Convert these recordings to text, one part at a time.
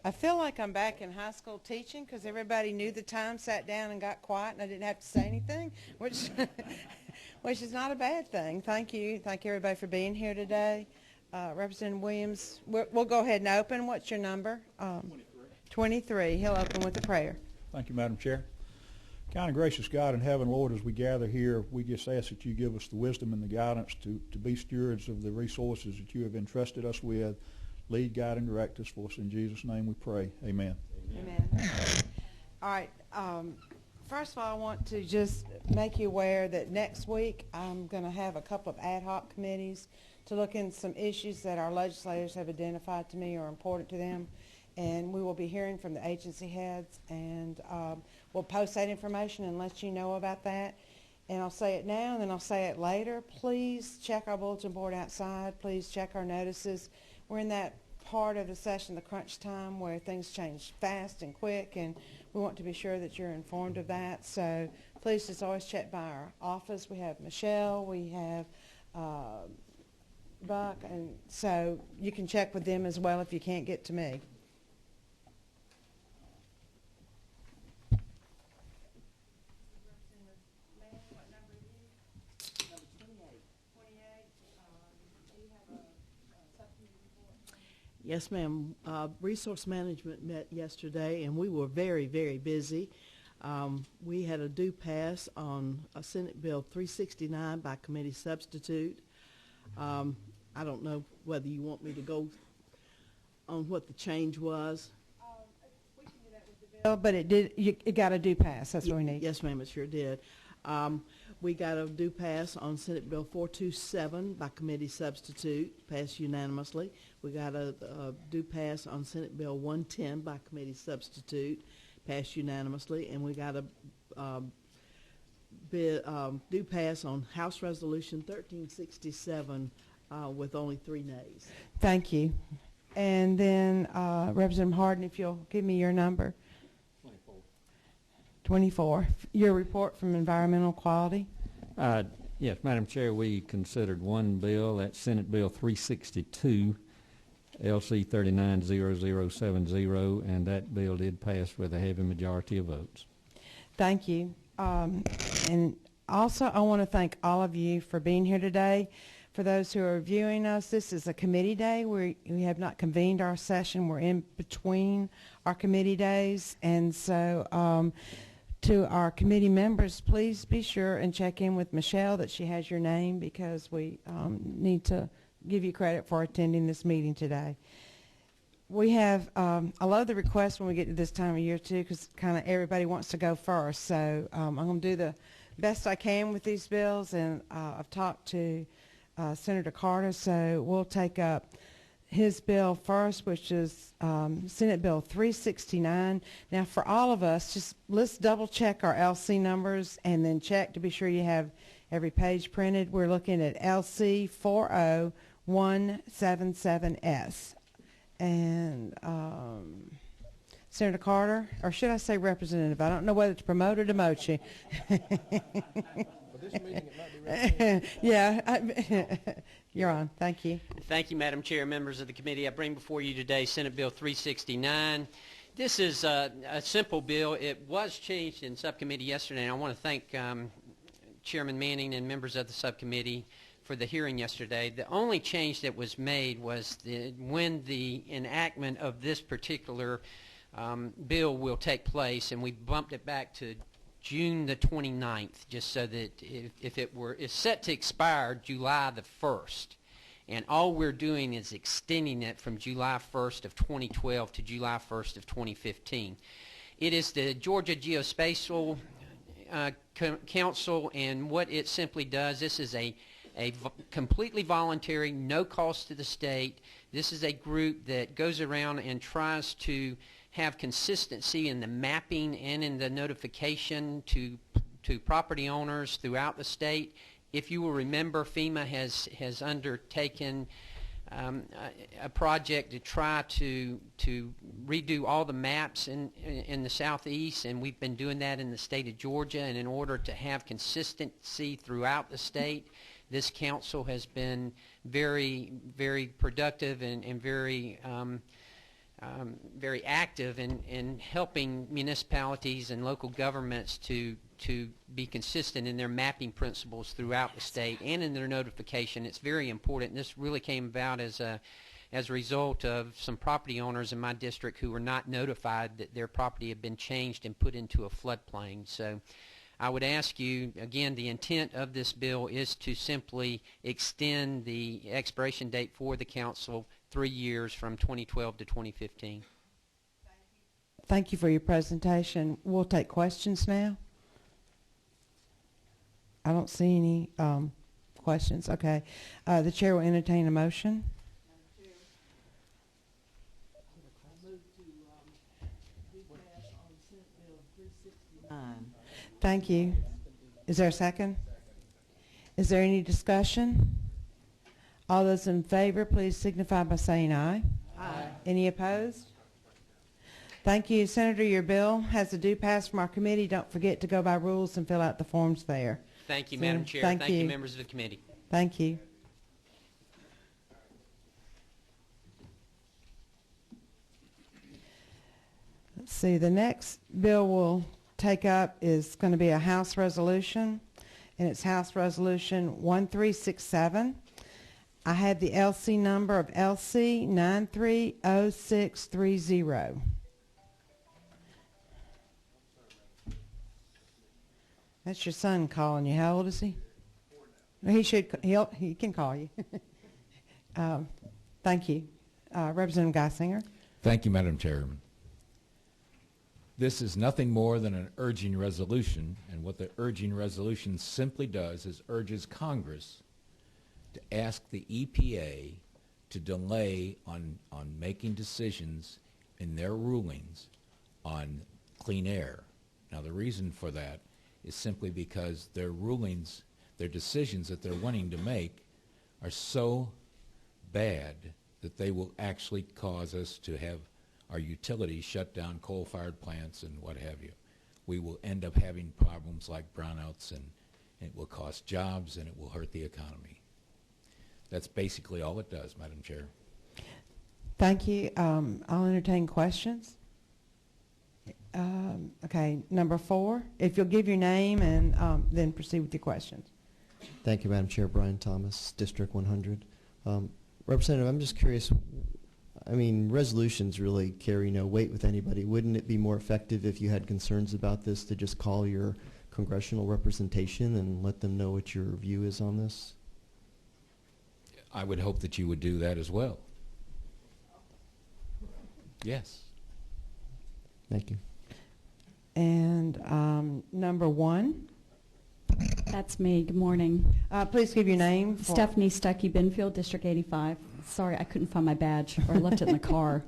I feel like I'm back in high school teaching because everybody knew the time, sat down, and got quiet, and I didn't have to say anything, which which is not a bad thing. Thank you. Thank everybody for being here today. Representative Williams, we'll go ahead and open. What's your number? 23. He'll open with a prayer. Thank you, Madam Chair. Kind and gracious God in heaven, Lord, as we gather here, we just ask that you give us the wisdom and the guidance to be stewards of the resources that you have entrusted us with. Lead, guide, and direct us for us. In Jesus' name we pray. Amen. Amen. All right. First of all, I want to just make you aware that next week I'm going to have a couple of ad hoc committees to look into some issues that our legislators have identified to me are important to them. And we will be hearing from the agency heads, and we'll post that information and let you know about that. And I'll say it now, and then I'll say it later. Please check our bulletin board outside. Please check our notices. We're in that part of the session, the crunch time, where things change fast and quick, and we want to be sure that you're informed of that. So please just always check by our office. We have Michelle, we have Buck, and so you can check with them as well if you can't get to me. Yes, ma'am. Resource Management met yesterday, and we were very, very busy. We had a due pass on Senate Bill 369 by committee substitute. I don't know whether you want me to go on what the change was. We can do that with the bill, but it got a due pass. That's what we need. Yes, ma'am, it sure did. We got a due pass on Senate Bill 427 by committee substitute, passed unanimously. We got a due pass on Senate Bill 110 by committee substitute, passed unanimously. And we got a due pass on House Resolution 1367 with only 3 nays. Thank you. And then Representative Harden, if you'll give me your number. 24. Your report from Environmental Quality. Yes, Madam Chair, we considered one bill, that's Senate Bill 362, LC 390070, and that bill did pass with a heavy majority of votes. Thank you. And also, I want to thank all of you for being here today. For those who are viewing us, this is a committee day. We have not convened our session. We're in between our committee days. And so to our committee members, please be sure and check in with Michelle that she has your name, because we need to give you credit for attending this meeting today. We have, I love the request when we get to this time of year too, because kind of everybody wants to go first. So I'm going to do the best I can with these bills, and I've talked to Senator Carter, so we'll take up his bill first, which is Senate Bill 369. Now, for all of us, just let's double check our LC numbers and then check to be sure you have every page printed. We're looking at LC 40177S. And Senator Carter, or should I say Representative? I don't know whether to promote or demote you. This meeting, it might be ready. Yeah, you're on. Thank you. Thank you, Madam Chair, members of the committee. I bring before you today Senate Bill 369. This is a simple bill. It was changed in subcommittee yesterday, and I want to thank Chairman Manning and members of the subcommittee for the hearing yesterday. The only change that was made was when the enactment of this particular bill will take place, and we bumped it back to June the 29th, just so that if it were, it's set to expire July the 1st, and all we're doing is extending it from July 1st of 2012 to July 1st of 2015. It is the Georgia Geospatial Council, and what it simply does, this is a completely voluntary, no cost to the state. This is a group that goes around and tries to have consistency in the mapping and in the notification to property owners throughout the state. If you will remember, FEMA has undertaken a project to try to redo all the maps in the southeast, and we've been doing that in the state of Georgia. And in order to have consistency throughout the state, this council has been very, very productive and very very active in helping municipalities and local governments to be consistent in their mapping principles throughout the state and in their notification. It's very important. This really came about as a result of some property owners in my district who were not notified that their property had been changed and put into a floodplain. So I would ask you, again, the intent of this bill is to simply extend the expiration date for the council 3 years from 2012 to 2015. Thank you for your presentation. We'll take questions now. I don't see any questions. Okay. The chair will entertain a motion. Thank you. Is there a second? Is there any discussion? All those in favor, please signify by saying aye. Aye. Any opposed? Thank you. Senator, your bill has a due pass from our committee. Don't forget to go by rules and fill out the forms there. Thank you, So, Madam Chair. thank you. Members of the committee. Thank you. Let's see, the next bill we'll take up is going to be a House resolution, and it's House Resolution 1367. I have the LC number of LC 930630. That's your son calling you. How old is he? He can call you. Thank you. Representative Geisinger. Thank you, Madam Chairman. This is nothing more than an urging resolution, and what the urging resolution simply does is urges Congress to ask the EPA to delay on making decisions in their rulings on clean air. Now, the reason for that is simply because their rulings, their decisions that they're wanting to make are so bad that they will actually cause us to have our utilities shut down, coal-fired plants and what have you. We will end up having problems like brownouts, and it will cost jobs and it will hurt the economy. That's basically all it does, Madam Chair. Thank you. I'll entertain questions. Okay, number 4. If you'll give your name and then proceed with your questions. Thank you, Madam Chair. Brian Thomas, District 100. Representative, I'm just curious, I mean, resolutions really carry no weight with anybody. Wouldn't it be more effective if you had concerns about this to just call your congressional representation and let them know what your view is on this? I would hope that you would do that as well. Yes. Thank you. And number 1. That's me. Good morning. Please give your name. Stephanie Stuckey, Benfield, District 85. Sorry, I couldn't find my badge, or I left it in the car.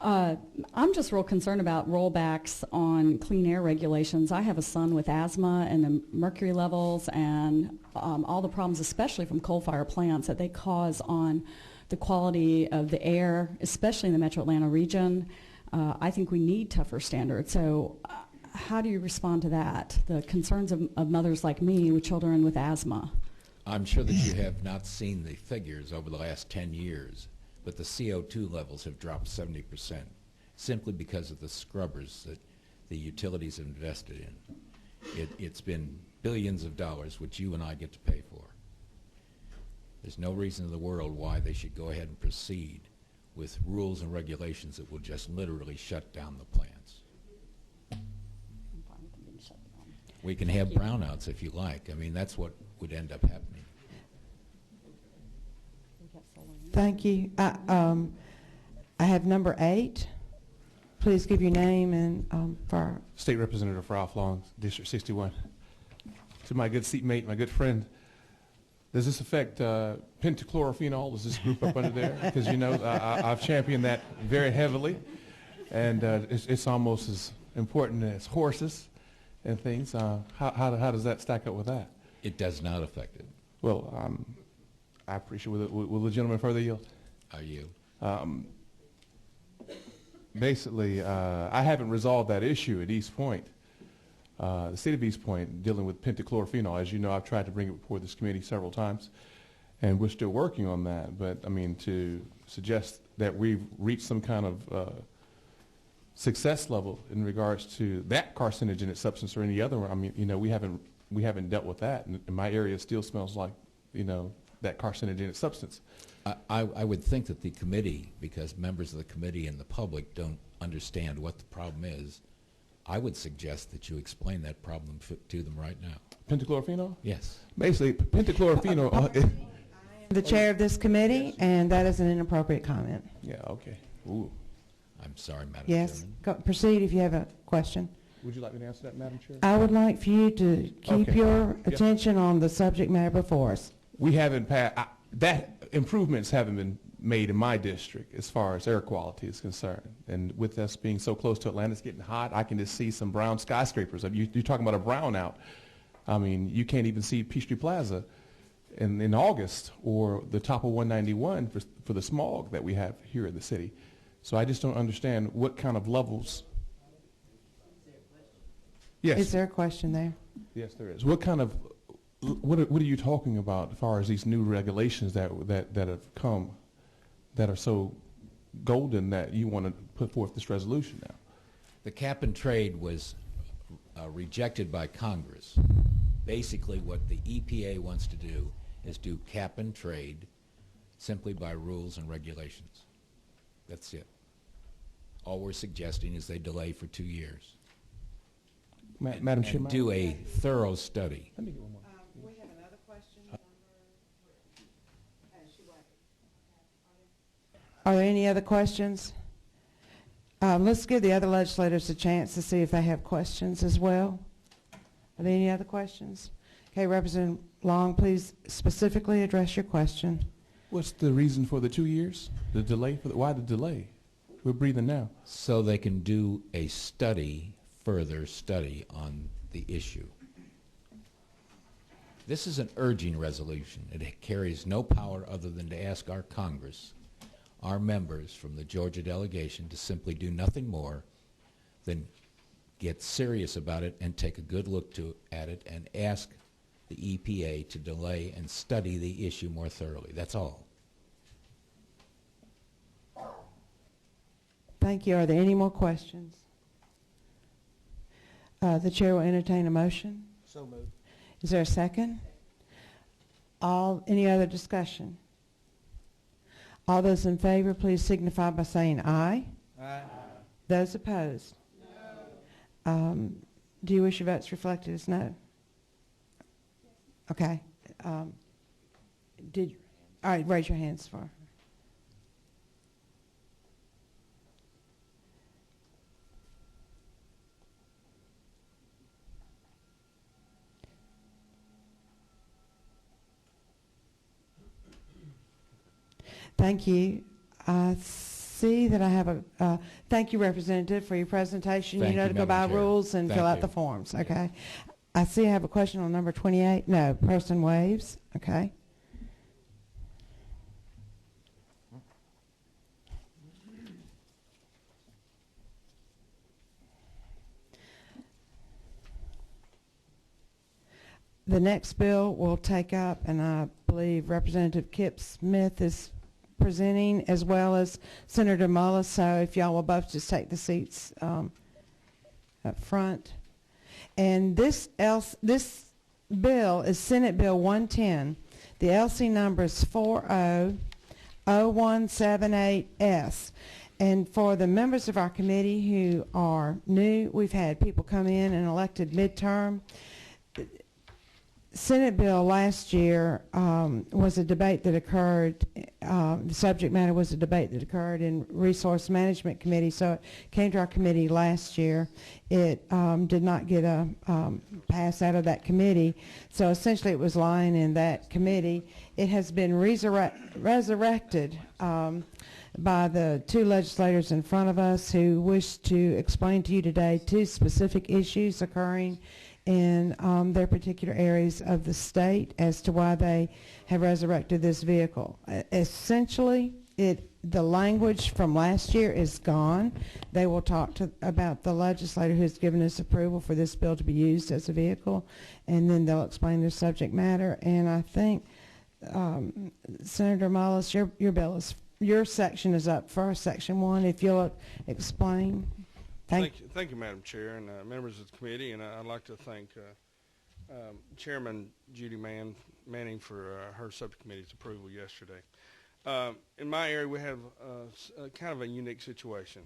I'm just real concerned about rollbacks on clean air regulations. I have a son with asthma and the mercury levels and all the problems, especially from coal-fired plants, that they cause on the quality of the air, especially in the Metro Atlanta region. I think we need tougher standards. So how do you respond to that, the concerns of mothers like me with children with asthma? I'm sure that you have not seen the figures over the last 10 years, but the CO2 levels have dropped 70% simply because of the scrubbers that the utilities have invested in. It's been billions of dollars, which you and I get to pay for. There's no reason in the world why they should go ahead and proceed with rules and regulations that will just literally shut down the plants. We can have brownouts if you like. I mean, that's what would end up happening. Thank you. I have number 8. Please give your name and for our State Representative Ralph Long, District 61. To my good seatmate, my good friend, does this affect pentachlorophenol? Is this group up under there? Because, you know, I've championed that very heavily, and it's almost as important as horses and things. How does that stack up with that? It does not affect it. Well, I appreciate it. Will the gentleman further yield? Are you? Basically, I haven't resolved that issue at East Point. The state of East Point dealing with pentachlorophenol. As you know, I've tried to bring it before this committee several times. and we're still working on that. But I mean, to suggest that we've reached some kind of success level in regards to that carcinogenic substance or any other one, I mean, you know, we haven't dealt with that, and my area still smells like, you know, that carcinogenic substance. I would think that the committee, because members of the committee and the public don't understand what the problem is, I would suggest that you explain that problem to them right now. Pentachlorophenol? Yes. Basically, pentachlorophenol. The chair of this committee, and that is an inappropriate comment. Yeah. Okay. Ooh. I'm sorry, Madam Yes, Chairman. proceed if you have a question. Would you like me to answer that, Madam Chair? I would like for you to keep Okay. your Yeah. attention on the subject matter before us. We haven't passed, that improvements haven't been made in my district as far as air quality is concerned. And with us being so close to Atlanta, it's getting hot, I can just see some brown skyscrapers. You're talking about a brownout. I mean, you can't even see Peachtree Plaza in August or the top of 191 for the smog that we have here in the city. So I just don't understand what kind of levels. Yes. Is there a question there? Yes, there is. What are you talking about as far as these new regulations that have come that are so golden that you want to put forth this resolution now? The cap and trade was rejected by Congress. Basically, what the EPA wants to do is do cap and trade simply by rules and regulations. That's it. All we're suggesting is they delay for 2 years. Madam Chair, and do a thorough study. let me get one more. We have another question. Are there any other questions? Let's give the other legislators a chance to see if they have questions as well. Are there any other questions? Okay, Representative Long, please specifically address your question. What's the reason for the 2 years? The delay? Why the delay? We're breathing now. So they can do a study, further study on the issue. This is an urging resolution. It carries no power other than to ask our Congress, our members from the Georgia delegation, to simply do nothing more than get serious about it and take a good look at it and ask the EPA to delay and study the issue more thoroughly. That's all. Thank you. Are there any more questions? The chair will entertain a motion. So moved. Is there a second? Any other discussion? All those in favor, please signify by saying aye. Aye. Those opposed? No. Do you wish your votes reflected as no? Okay. All right, raise your hands for. Thank you. I see that I have a, thank you, Representative, for your presentation. Thank you know you, to go by Madam Chair. rules and Thank fill out you. the forms, okay? I see I have a question on number 28. No, person waves, okay? The next bill we'll take up, and I believe Representative Kip Smith is presenting, as well as Senator Mullis. So if y'all will both just take the seats up front. And this bill is Senate Bill 110. The LC number is 400178S. And for the members of our committee who are new, we've had people come in and elected midterm. Senate bill last year was a debate that occurred, the subject matter was a debate that occurred in Resource Management Committee, so it came to our committee last year. It did not get a pass out of that committee, so essentially it was lying in that committee. It has been resurrected by the two legislators in front of us who wish to explain to you today two specific issues occurring in their particular areas of the state as to why they have resurrected this vehicle. Essentially, the language from last year is gone. They will talk about the legislator who has given us approval for this bill to be used as a vehicle, and then they'll explain their subject matter. And I think Senator Mullis, your section is up first, Section 1. If you'll explain. Thank you, Madam Chair, and members of the committee. And I'd like to thank Chairman Judy Manning for her subcommittee's approval yesterday. In my area, we have kind of a unique situation.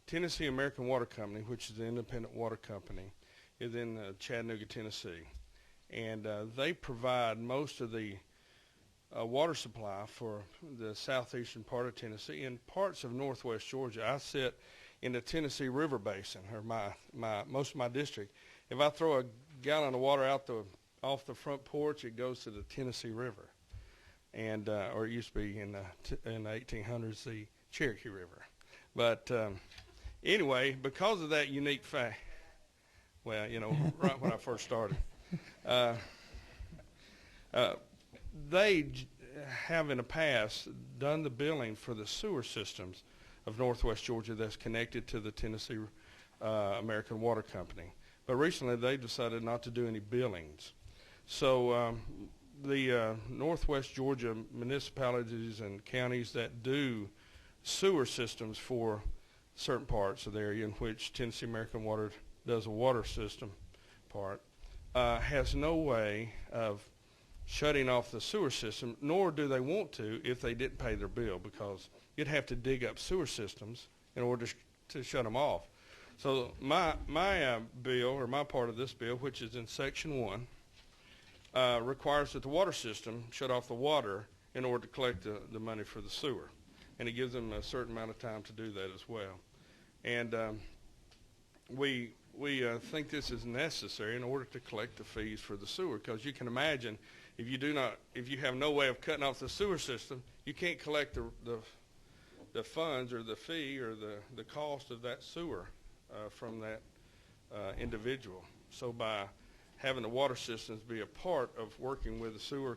Tennessee American Water Company, which is an independent water company, is in Chattanooga, Tennessee. And they provide most of the water supply for the southeastern part of Tennessee and parts of northwest Georgia. I sit in the Tennessee River Basin, or most of my district. If I throw a gallon of water off the front porch, it goes to the Tennessee River, and or it used to be in the 1800s the Cherokee River. But anyway, because of that unique fact, well, right when I first started, they have in the past done the billing for the sewer systems of northwest Georgia that's connected to the Tennessee American Water Company. But recently they decided not to do any billings. So the northwest Georgia municipalities and counties that do sewer systems for certain parts of the area in which Tennessee American Water does a water system part has no way of shutting off the sewer system, nor do they want to if they didn't pay their bill, because you'd have to dig up sewer systems in order to shut them off. So my bill, or my part of this bill, which is in Section 1, requires that the water system shut off the water in order to collect the money for the sewer. And it gives them a certain amount of time to do that as well. And we think this is necessary in order to collect the fees for the sewer, because you can imagine if you have no way of cutting off the sewer system, you can't collect the funds or the fee or the cost of that sewer from that individual. So by having the water systems be a part of working with the sewer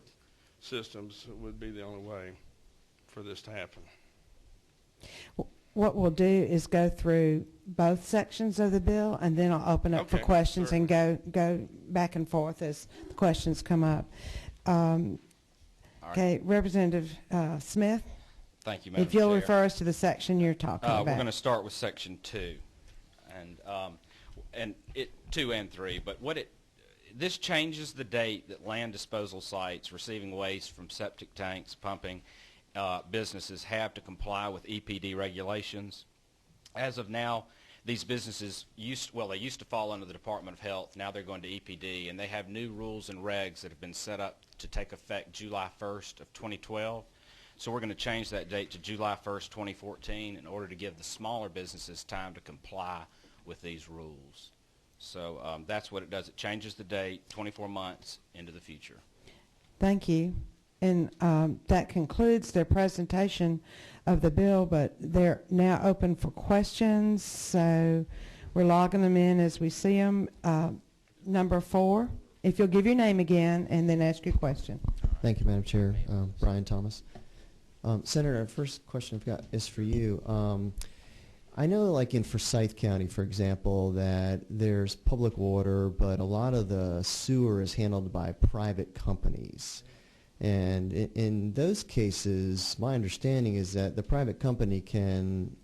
systems would be the only way for this to happen. What we'll do is go through both sections of the bill, and then I'll open up for questions and go back and forth as the questions come up. Okay, Representative Smith. Thank you, Madam If you'll Chair. refer us to the section you're talking about. We're going to start with Section 2, and 2 and 3. But this changes the date that land disposal sites receiving waste from septic tanks, pumping businesses have to comply with EPD regulations. As of now, these businesses used to fall under the Department of Health. Now they're going to EPD, and they have new rules and regs that have been set up to take effect July 1st of 2012. So we're going to change that date to July 1st, 2014 in order to give the smaller businesses time to comply with these rules. So that's what it does. It changes the date 24 months into the future. Thank you. And that concludes their presentation of the bill, but they're now open for questions. So we're logging them in as we see them. Number 4, if you'll give your name again and then ask your question. Thank you, Madam Chair. Brian Thomas. Senator, our first question I've got is for you. I know, like in Forsyth County, for example, that there's public water, but a lot of the sewer is handled by private companies. And in those cases, my understanding is that the private company can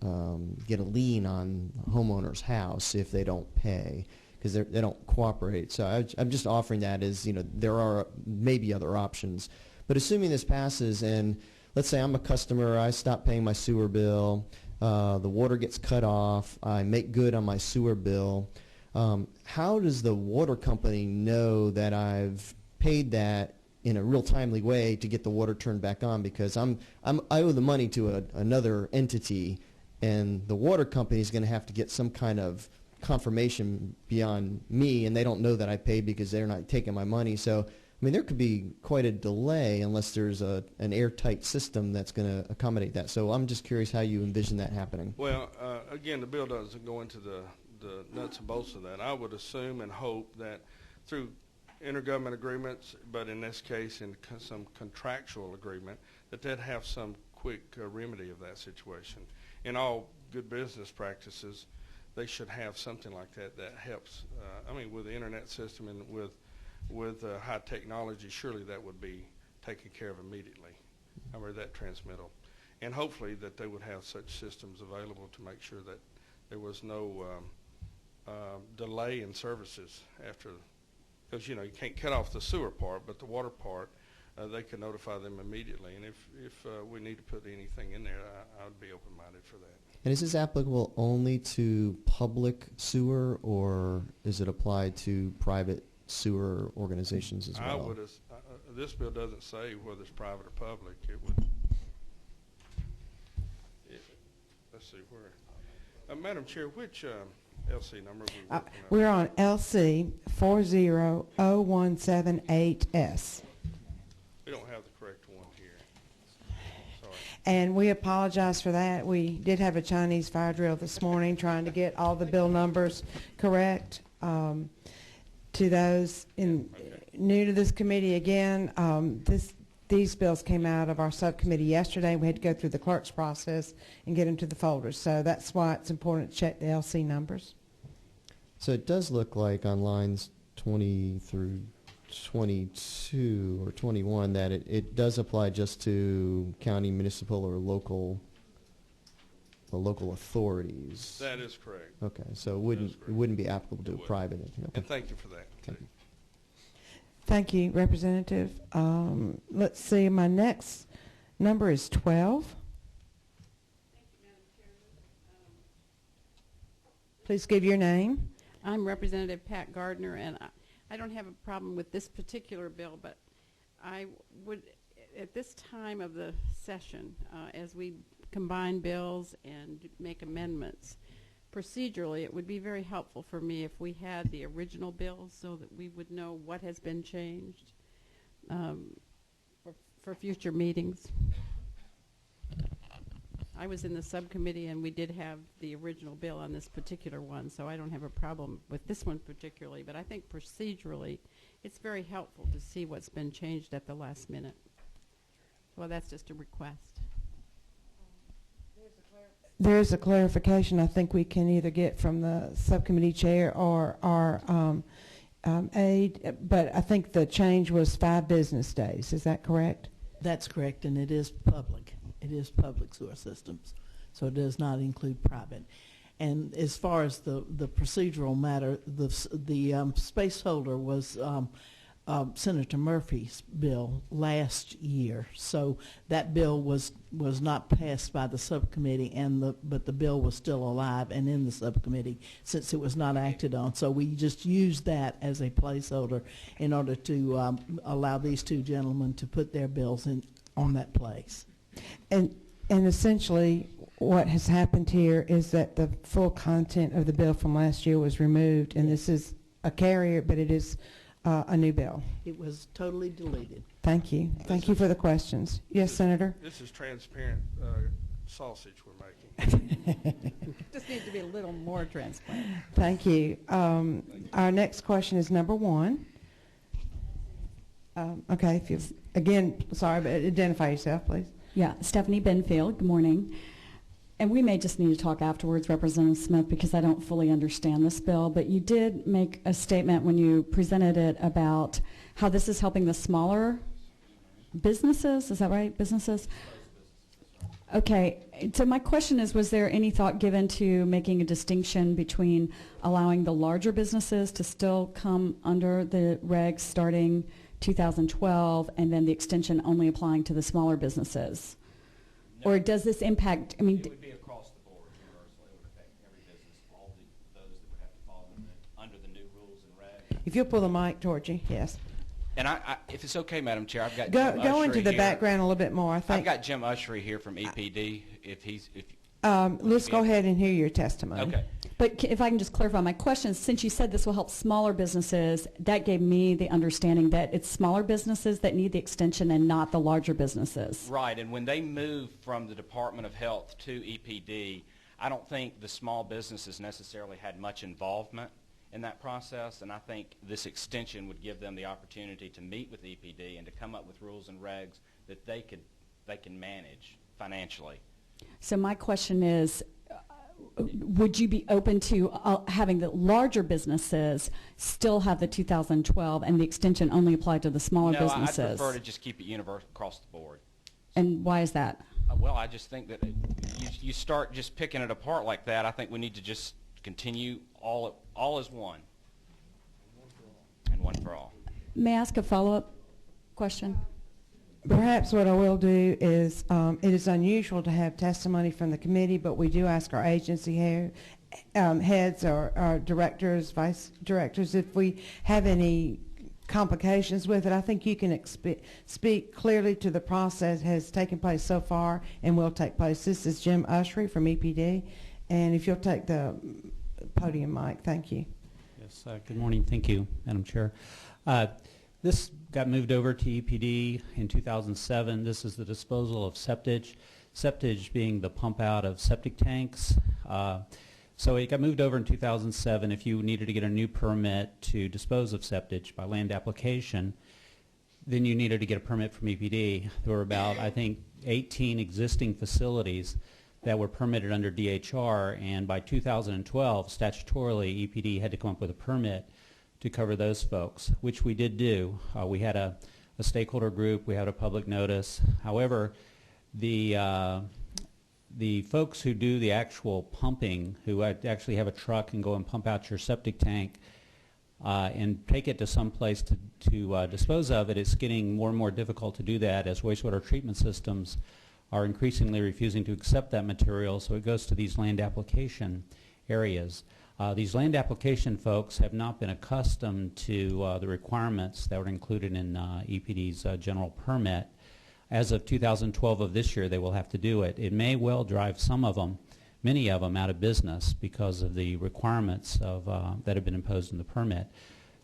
get a lien on the homeowner's house if they don't pay, because they don't cooperate. So I'm just offering that as, there are maybe other options. But assuming this passes, and let's say I'm a customer, I stop paying my sewer bill, the water gets cut off, I make good on my sewer bill, how does the water company know that I've paid that in a real timely way to get the water turned back on? Because I owe the money to another entity, and the water company is going to have to get some kind of confirmation beyond me, and they don't know that I paid because they're not taking my money. So, there could be quite a delay unless there's an airtight system that's going to accommodate that. So I'm just curious how you envision that happening. Well, again, the bill doesn't go into the nuts and bolts of that. I would assume and hope that through intergovernment agreements, but in this case in some contractual agreement, that have some quick remedy of that situation. In all good business practices, they should have something like that helps. With the internet system and with high technology, surely that would be taken care of immediately, or that transmittal. And hopefully that they would have such systems available to make sure that there was no delay in services after, because you can't cut off the sewer part, but the water part, they could notify them immediately. And if we need to put anything in there, I would be open-minded for that. And is this applicable only to public sewer, or is it applied to private sewer organizations as well? This bill doesn't say whether it's private or public. It would. Let's see where. Madam Chair, which LC number are we working on? We're on LC 400178S. We don't have the correct one here. Sorry. And we apologize for that. We did have a Chinese fire drill this morning trying to get all the bill numbers correct. To those new to this committee again, these bills came out of our subcommittee yesterday. We had to go through the clerk's process and get them to the folders. So that's why it's important to check the LC numbers. So it does look like on lines 20 through 22 or 21 that it does apply just to county, municipal, or local authorities. That is correct. Okay, so it wouldn't be applicable to a private entity. Okay. And thank you for that. Thank you. Thank you, Representative. Let's see, my next number is 12. Thank you, Madam Chairman. Please give your name. I'm Representative Pat Gardner, and I don't have a problem with this particular bill, but I would, at this time of the session, as we combine bills and make amendments, procedurally, it would be very helpful for me if we had the original bills so that we would know what has been changed for future meetings. I was in the subcommittee and we did have the original bill on this particular one, so I don't have a problem with this one particularly, but I think procedurally it's very helpful to see what's been changed at the last minute. Well, that's just a request. There's a clarification I think we can either get from the subcommittee chair or our aide, but I think the change was 5 business days. Is that correct? That's correct, and it is public. It is public sewer systems, so it does not include private. And as far as the procedural matter, the space holder was Senator Murphy's bill last year, so that bill was not passed by the subcommittee, but the bill was still alive and in the subcommittee since it was not acted on. So we just used that as a placeholder in order to allow these two gentlemen to put their bills on that place. And essentially what has happened here is that the full content of the bill from last year was removed, and this is a carrier, but it is a new bill. It was totally deleted. Thank you. Thank you for the questions. Yes, Senator? This is transparent sausage we're making. Just need to be a little more transparent. Thank you. Our next question is number 1. Okay, if you, again, sorry, but identify yourself, please. Yeah, Stephanie Benfield, good morning. And we may just need to talk afterwards, Representative Smith, because I don't fully understand this bill, but you did make a statement when you presented it about how this is helping the smaller businesses. Is that right, businesses? Okay, so my question is, was there any thought given to making a distinction between allowing the larger businesses to still come under the regs starting 2012 and then the extension only applying to the smaller businesses? No. Or does this impact, I mean... It would be across the board, universally. It would affect every business, those that would have to fall under the new rules and regs. If you'll pull the mic towards you, yes. And if it's okay, Madam Chair, I've got Go Jim Ushery into the here. background a little bit more, I think. I've got Jim Ushery here from EPD. Let's go ahead and hear your testimony. Okay. But if I can just clarify my question, since you said this will help smaller businesses, that gave me the understanding that it's smaller businesses that need the extension and not the larger businesses. Right, and when they move from the Department of Health to EPD, I don't think the small businesses necessarily had much involvement in that process, and I think this extension would give them the opportunity to meet with EPD and to come up with rules and regs that they can manage financially. So my question is, would you be open to having the larger businesses still have the 2012 and the extension only apply to the smaller No, businesses? I'd prefer to just keep it universal across the board. And why is that? Well, I just think that you start just picking it apart like that. I think we need to just continue all as one. And one for all. May I ask a follow-up question? Perhaps what I will do is, it is unusual to have testimony from the committee, but we do ask our agency heads or our directors, vice directors, if we have any complications with it. I think you can speak clearly to the process has taken place so far and will take place. This is Jim Ushery from EPD, and if you'll take the podium mic, thank you. Yes, good morning. Thank you, Madam Chair. This got moved over to EPD in 2007. This is the disposal of septage. Septage being the pump out of septic tanks. So it got moved over in 2007. If you needed to get a new permit to dispose of septage by land application, then you needed to get a permit from EPD. There were about, I think, 18 existing facilities that were permitted under DHR, and by 2012, statutorily, EPD had to come up with a permit to cover those folks, which we did do. We had a stakeholder group, we had a public notice. However, the folks who do the actual pumping, who actually have a truck and go and pump out your septic tank and take it to some place to dispose of it, it's getting more and more difficult to do that as wastewater treatment systems are increasingly refusing to accept that material, so it goes to these land application areas. These land application folks have not been accustomed to the requirements that were included in EPD's general permit. As of 2012 of this year, they will have to do it. It may well drive some of them, many of them, out of business because of the requirements of, that have been imposed in the permit.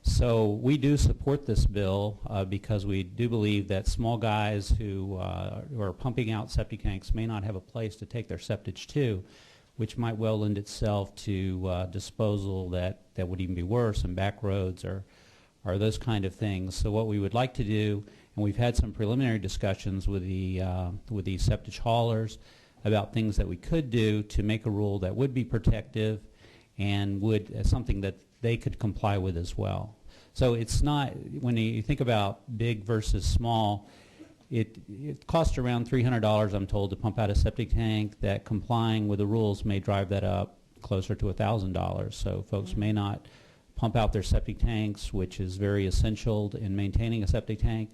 So we do support this bill because we do believe that small guys who are pumping out septic tanks may not have a place to take their septage to, which might well lend itself to disposal that would even be worse, and back roads or those kind of things. So what we would like to do, and we've had some preliminary discussions with the septage haulers about things that we could do to make a rule that would be protective and would something that they could comply with as well. So it's not, when you think about big versus small, it costs around $300, I'm told, to pump out a septic tank. That complying with the rules may drive that up closer to $1,000. So folks may not pump out their septic tanks, which is very essential in maintaining a septic tank,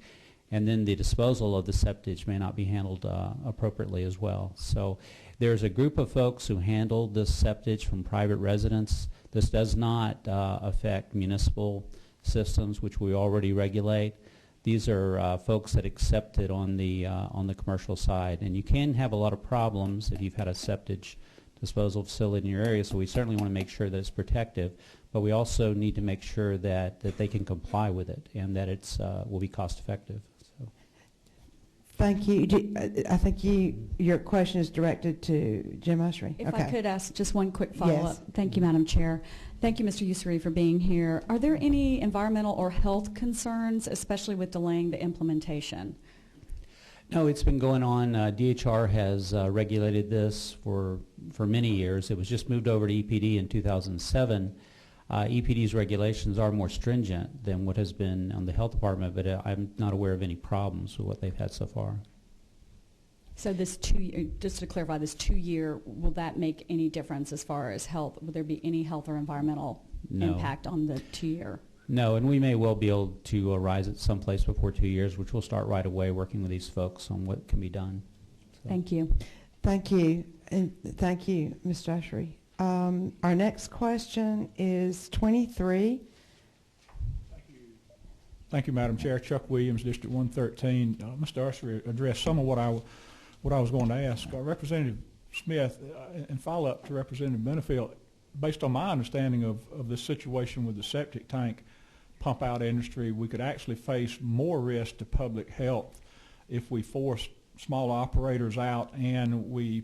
and then the disposal of the septage may not be handled appropriately as well. So there's a group of folks who handle this septage from private residents. This does not affect municipal systems, which we already regulate. These are folks that accept it on the commercial side, and you can have a lot of problems if you've had a septage disposal facility in your area. So we certainly want to make sure that it's protective, but we also need to make sure that they can comply with it and that it's will be cost effective. So. Thank you. I think your question is directed to Jim Ushery. If okay. I could ask just one quick follow-up. Yes. Thank you, Madam Chair. Thank you, Mr. Ussery, for being here. Are there any environmental or health concerns, especially with delaying the implementation? No, it's been going on. DHR has regulated this for many years. It was just moved over to EPD in 2007. EPD's regulations are more stringent than what has been on the health department, but I'm not aware of any problems with what they've had so far. So this just to clarify, this 2-year, will that make any difference as far as health? Will there be any health or environmental impact on the 2-year? No, and we may well be able to arise at some place before 2 years, which we'll start right away working with these folks on what can be done. So. Thank you. Thank you. And thank you, Mr. Ushery. Our next question is 23. Thank you, Madam Chair. Chuck Williams, District 113. Mr. Ushery addressed some of what I was going to ask. Representative Smith, in follow-up to Representative Benefield, based on my understanding of this situation with the septic tank pump-out industry, we could actually face more risk to public health if we force small operators out and we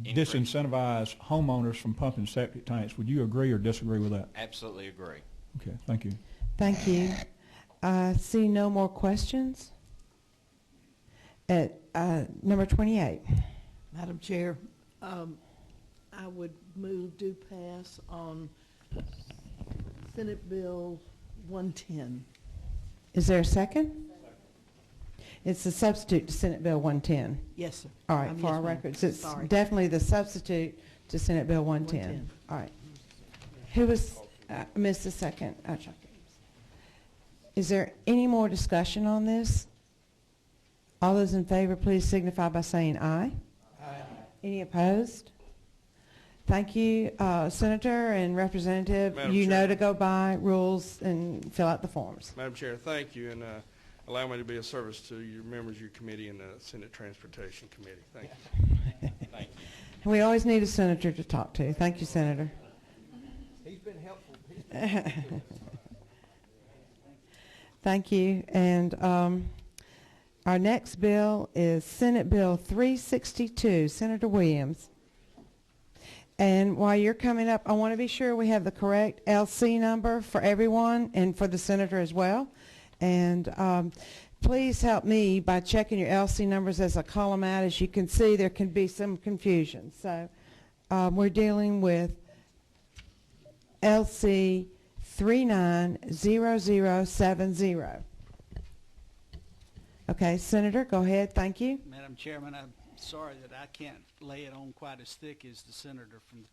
disincentivize homeowners from pumping septic tanks. Would you agree or disagree with that? Absolutely agree. Okay, thank you. Thank you. I see no more questions. At number 28. Madam Chair, I I would move do pass on Senate Bill 110. Is there a second? It's the substitute to Senate Bill 110. Yes, sir. All right, for Yes, our ma'am. records, it's Sorry. definitely the substitute to Senate Bill 110. 110. All right. Who was, missed the second? Oh, sorry. Is there any more discussion on this? All those in favor, please signify by saying aye. Aye. Any opposed? Thank you, Senator and Representative. Madam You know Chair. to go by rules and fill out the forms. Madam Chair, thank you, and allow me to be of service to your members of your committee and the Senate Transportation Committee. Thank you. Thank you. We always need a senator to talk to. Thank you, Senator. He's been helpful. Thank you. And our next bill is Senate Bill 362, Senator Williams. And while you're coming up, I want to be sure we have the correct LC number for everyone and for the senator as well. And please help me by checking your LC numbers as I call them out. As you can see, there can be some confusion. So we're dealing with LC 390070. Okay, Senator, go ahead. Thank you. Madam Chairman, I'm sorry that I can't lay it on quite as thick as the senator from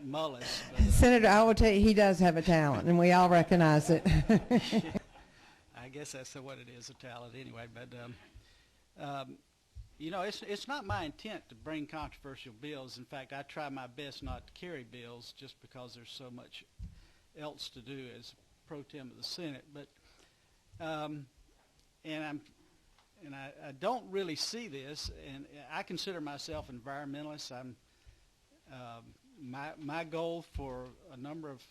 Mullis. But, Senator, I will tell you, he does have a talent, and we all recognize it. I guess that's what it is, a talent anyway. But, you know, it's not my intent to bring controversial bills. In fact, I try my best not to carry bills just because there's so much else to do as pro tem of the Senate. But, I don't really see this, and I consider myself an environmentalist. My goal for a number of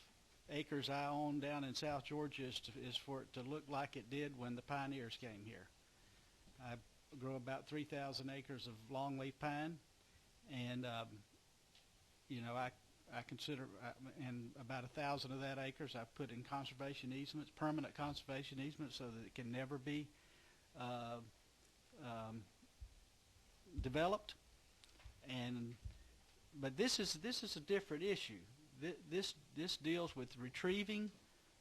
acres I own down in South Georgia is for it to look like it did when the pioneers came here. I grow about 3,000 acres of longleaf pine, and you know, I consider, and about 1,000 of that acres I put in conservation easements, permanent conservation easements, so that it can never be developed. But this is a different issue. This deals with retrieving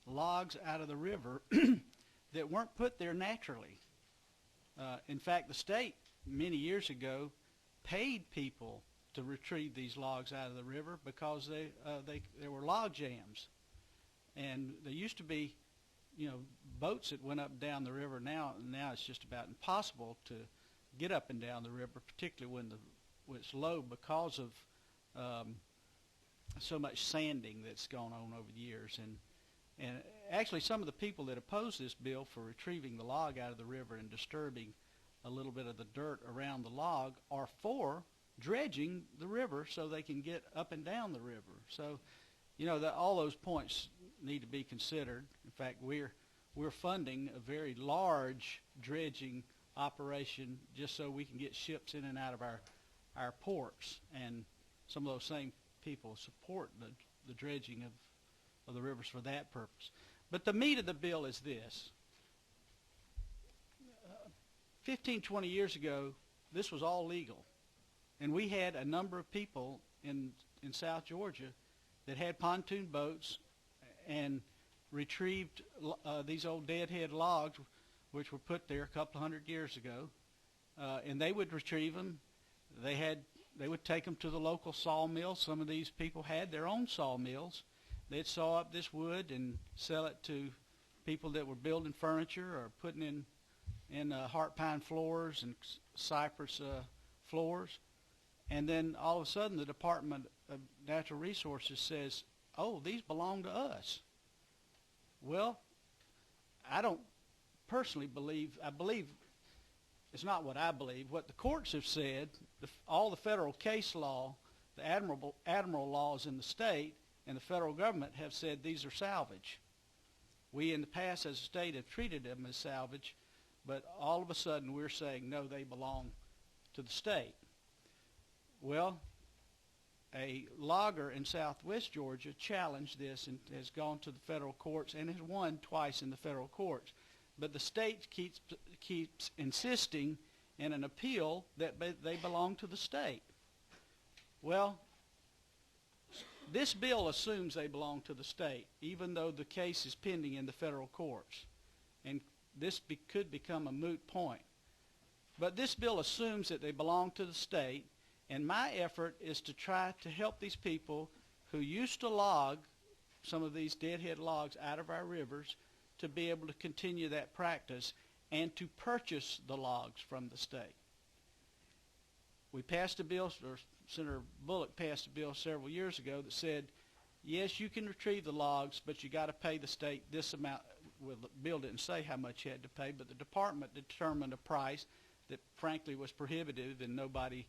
logs out of the river that weren't put there naturally. In fact, the state many years ago paid people to retrieve these logs out of the river because there were log jams, and there used to be, you know, boats that went up and down the river. Now it's just about impossible to get up and down the river, particularly when it's low because of so much sanding that's gone on over the years. And actually, some of the people that oppose this bill for retrieving the log out of the river and disturbing a little bit of the dirt around the log are for dredging the river so they can get up and down the river. So, you know, all those points need to be considered. In fact, we're funding a very large dredging operation just so we can get ships in and out of our ports, and some of those same people support the dredging of the rivers for that purpose. But the meat of the bill is this. 15, 20 years ago, this was all legal, and we had a number of people in South Georgia that had pontoon boats and retrieved these old deadhead logs, which were put there a couple hundred years ago, and they would retrieve them. They would take them to the local sawmill. Some of these people had their own sawmills. They'd saw up this wood and sell it to people that were building furniture or putting in heart pine floors and cypress floors. And then all of a sudden the Department of Natural Resources says, oh, these belong to us. Well, I don't personally believe, I believe it's not what I believe. What the courts have said, all the federal case law, the admiral laws in the state, and the federal government have said these are salvage. We in the past as a state have treated them as salvage, but all of a sudden we're saying, no, they belong to the state. Well, a logger in southwest Georgia challenged this and has gone to the federal courts and has won twice in the federal courts. But the state keeps insisting in an appeal that they belong to the state. Well, This bill assumes they belong to the state, even though the case is pending in the federal courts. And this could become a moot point. But this bill assumes that they belong to the state, and my effort is to try to help these people who used to log some of these deadhead logs out of our rivers to be able to continue that practice and to purchase the logs from the state. We passed a bill, or Senator Bullock passed a bill several years ago that said, yes, you can retrieve the logs, but you got to pay the state this amount. Well, the bill didn't say how much you had to pay, but the department determined a price that frankly was prohibitive, and nobody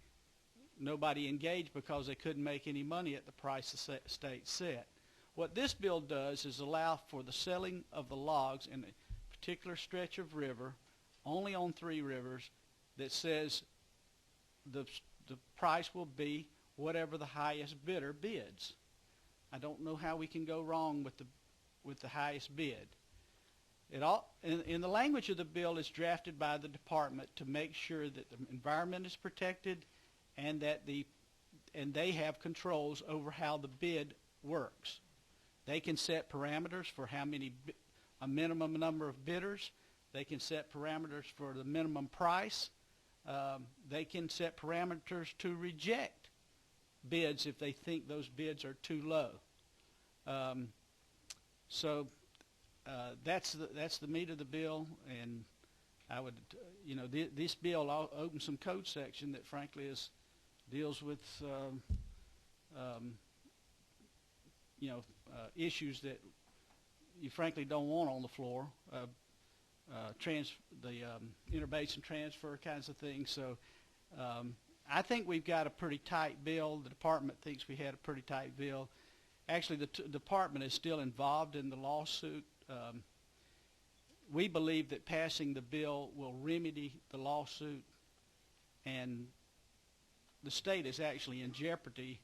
engaged because they couldn't make any money at the price the state set. What this bill does is allow for the selling of the logs in a particular stretch of river, only on 3 rivers, that says the price will be whatever the highest bidder bids. I don't know how we can go wrong with the highest bid. It all, in the language of the bill, is drafted by the department to make sure that the environment is protected and that they have controls over how the bid works. They can set parameters for a minimum number of bidders. They can set parameters for the minimum price. They can set parameters to reject bids if they think those bids are too low. That's the meat of the bill, and I would, this bill opens some code section that frankly deals with issues that you frankly don't want on the floor, the interbasin transfer kinds of things. So I think we've got a pretty tight bill. The department thinks we had a pretty tight bill. Actually, the department is still involved in the lawsuit. We believe that passing the bill will remedy the lawsuit, and the state is actually in jeopardy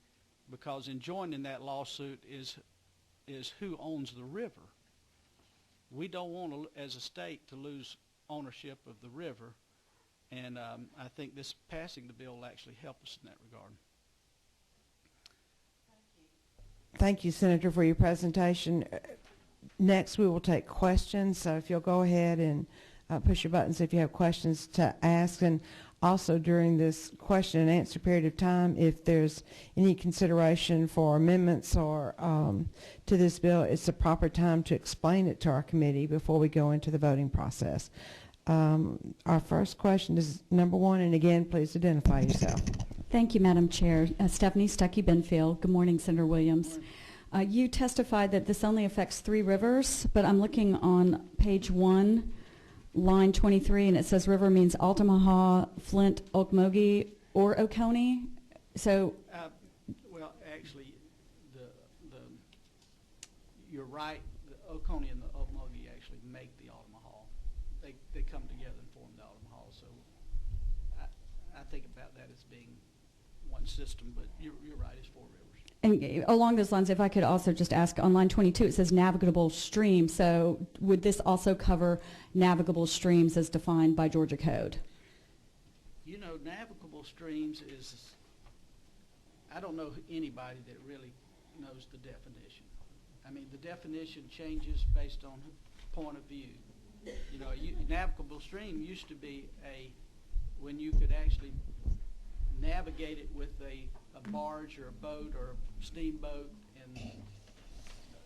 because in joining that lawsuit is who owns the river. We don't want to, as a state, to lose ownership of the river, and I think this passing the bill will actually help us in that regard. Thank you, Senator, for your presentation. Next, we will take questions. So if you'll go ahead and push your buttons if you have questions to ask. And also during this question and answer period of time, if there's any consideration for amendments or to this bill, it's the proper time to explain it to our committee before we go into the voting process. Our first question is number 1, and again, please identify yourself. Thank you, Madam Chair. Stephanie Stuckey-Benfield. Good morning, Senator Williams. You testified that this only affects 3 rivers, but I'm looking on page 1, line 23, and it says river means Altamaha, Flint, Okmulgee, or Oconee. So, well, actually, you're right. The Oconee and the Okmulgee actually make the Altamaha. They come together and form the Altamaha. So, I think about that as being one system, but you're right. It's 4 rivers. And along those lines, if I could also just ask, on line 22 it says navigable stream, so would this also cover navigable streams as defined by Georgia Code? You know, navigable streams is, I don't know anybody that really knows the definition. I mean, the definition changes based on point of view. You know, navigable stream used to be when you could actually navigate it with a barge or a boat or a steamboat, and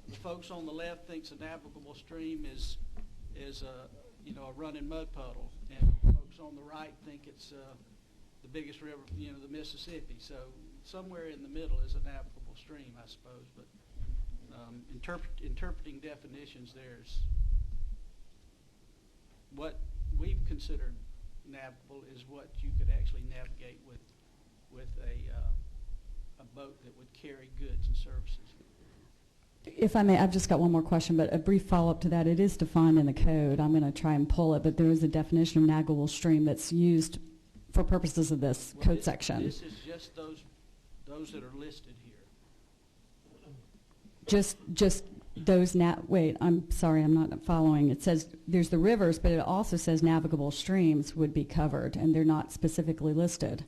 the folks on the left thinks a navigable stream is a running mud puddle, and folks on the right think it's the biggest river, the Mississippi. So somewhere in the middle is a navigable stream, I suppose. But interpreting definitions, there's what we've considered navigable is what you could actually navigate with a boat that would carry goods and services. If I may, I've just got one more question, but a brief follow-up to that. It is defined in the code. I'm going to try and pull it, but there is a definition of navigable stream that's used for purposes of this code section. This is just those that are listed here. Just those wait, I'm sorry, I'm not following. It says there's the rivers, but it also says navigable streams would be covered, and they're not specifically listed.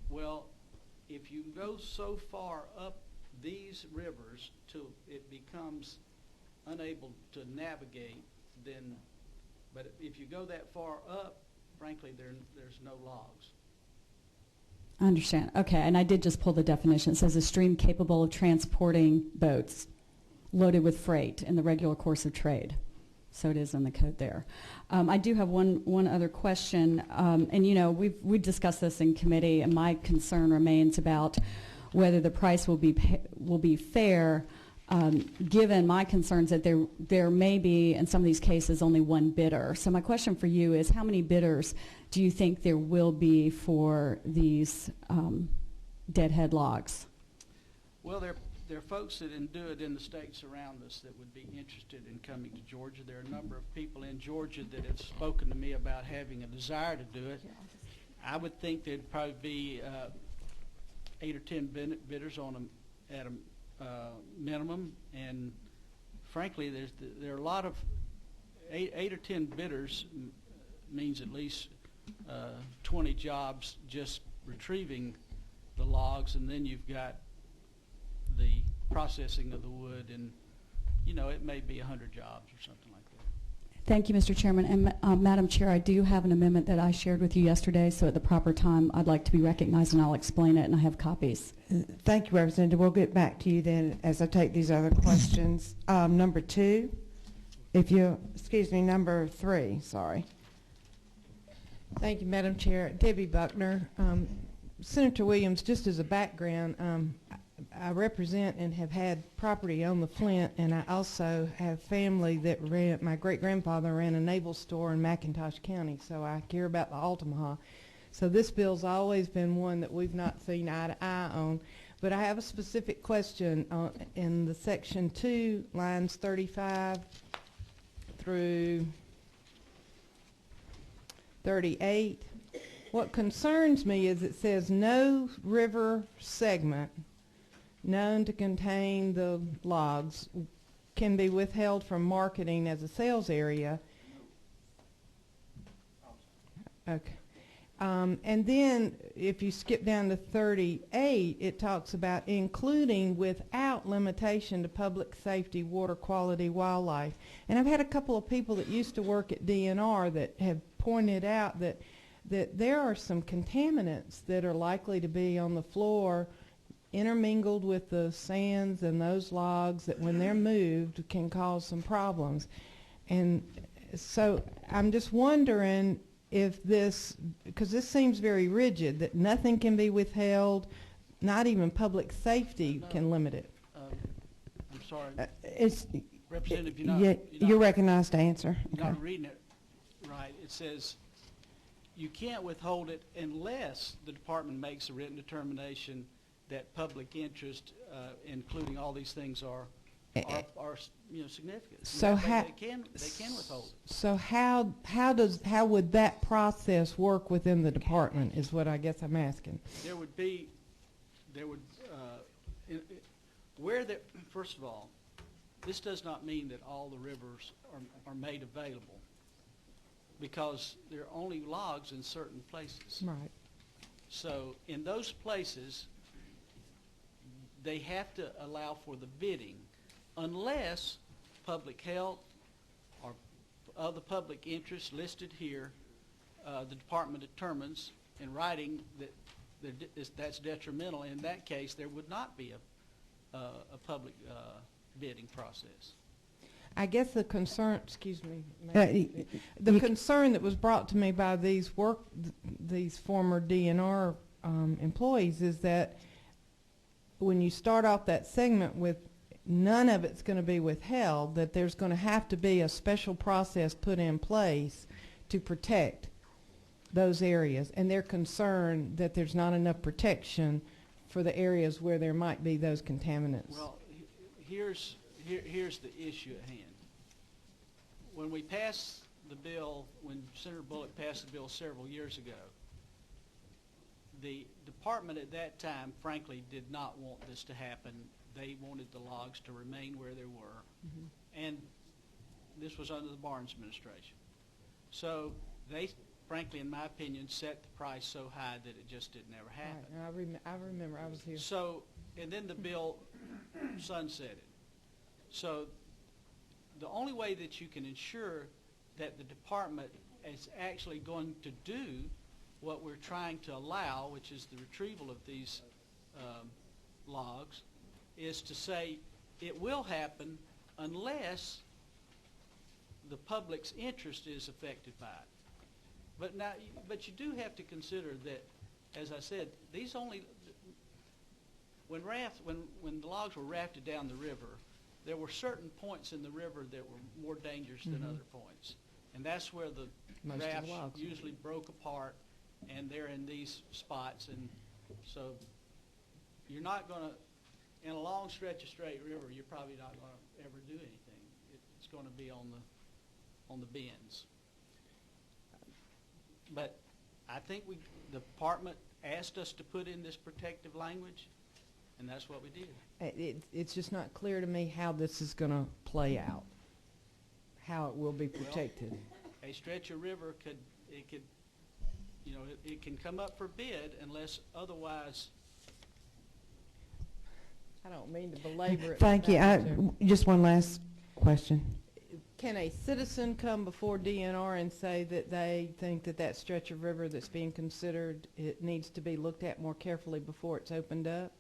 Well, if you go so far up these rivers till it becomes unable to navigate, then, but if you go that far up, frankly, there's no logs. I understand. Okay, and I did just pull the definition. It says a stream capable of transporting boats loaded with freight in the regular course of trade. So it is in the code there. I do have one other question, and you know we discussed this in committee, and my concern remains about whether the price will be fair, given my concerns that there may be in some of these cases only one bidder. So my question for you is, how many bidders do you think there will be for these deadhead logs? Well, there are folks that do it in the states around us that would be interested in coming to Georgia. There are a number of people in Georgia that have spoken to me about having a desire to do it. I would think there'd probably be 8 or 10 bidders on them at a minimum, and frankly, there are a lot of 8 or 10 bidders means at least 20 jobs just retrieving the logs, and then you've got the processing of the wood, and you know, it may be 100 jobs or something like that. Thank you, Mr. Chairman. And Madam Chair, I do have an amendment that I shared with you yesterday, so at the proper time I'd like to be recognized and I'll explain it, and I have copies. Thank you, Representative. We'll get back to you then as I take these other questions. Number 2, number 3, sorry. Thank you, Madam Chair. Debbie Buckner. Senator Williams, just as a background, I represent and have had property on the Flint, and I also have family that my great-grandfather ran a naval store in McIntosh County, so I care about the Altamaha. So this bill's always been one that we've not seen eye to eye on. But I have a specific question in the section 2, lines 35 through 38. What concerns me is it says no river segment known to contain the logs can be withheld from marketing as a sales area. Okay. And then if you skip down to 38, it talks about including without limitation to public safety, water quality, wildlife. And I've had a couple of people that used to work at DNR that have pointed out that there are some contaminants that are likely to be on the floor intermingled with the sands and those logs that when they're moved can cause some problems. And so I'm just wondering if this, because this seems very rigid, that nothing can be withheld, not even public safety can limit it. I'm sorry. Representative, you're recognized to answer. You're not reading it right. It says you can't withhold it unless the department makes a written determination that public interest, including all these things, are significant. So they can withhold it. So how would that process work within the department is what I guess I'm asking. First of all, this does not mean that all the rivers are made available, because there are only logs in certain places. Right. So in those places, they have to allow for the bidding unless public health or other public interests listed here, the department determines in writing that that's detrimental. In that case, there would not be a public bidding process. I guess the concern, the concern that was brought to me by these former DNR employees is that when you start off that segment with none of it's going to be withheld, that there's going to have to be a special process put in place to protect those areas. And they're concerned that there's not enough protection for the areas where there might be those contaminants. Well, here's the issue at hand. When we passed the bill, when Senator Bullock passed the bill several years ago, the department at that time, frankly, did not want this to happen. They wanted the logs to remain where they were. Mm-hmm. And this was under the Barnes administration. So they, frankly, in my opinion, set the price so high that it just didn't ever happen. Right. I remember I was here. So, and then the bill sunsetted. So the only way that you can ensure that the department is actually going to do what we're trying to allow, which is the retrieval of these logs, is to say it will happen unless the public's interest is affected by it. But you do have to consider that, as I said, these only when the logs were rafted down the river, there were certain points in the river that were more dangerous than other points, and that's where the rafts usually broke apart, and they're in these spots, and so you're not going to, in a long stretch of straight river, you're probably not going to ever do anything. It's going to be on the bends. But I think the department asked us to put in this protective language, and that's what we did. It's just not clear to me how this is going to play out, how it will be protected. Well, a stretch of river it can come up for bid unless otherwise. I don't mean to belabor it. Thank you. Just one last question. Can a citizen come before DNR and say that they think that stretch of river that's being considered, it needs to be looked at more carefully before it's opened up?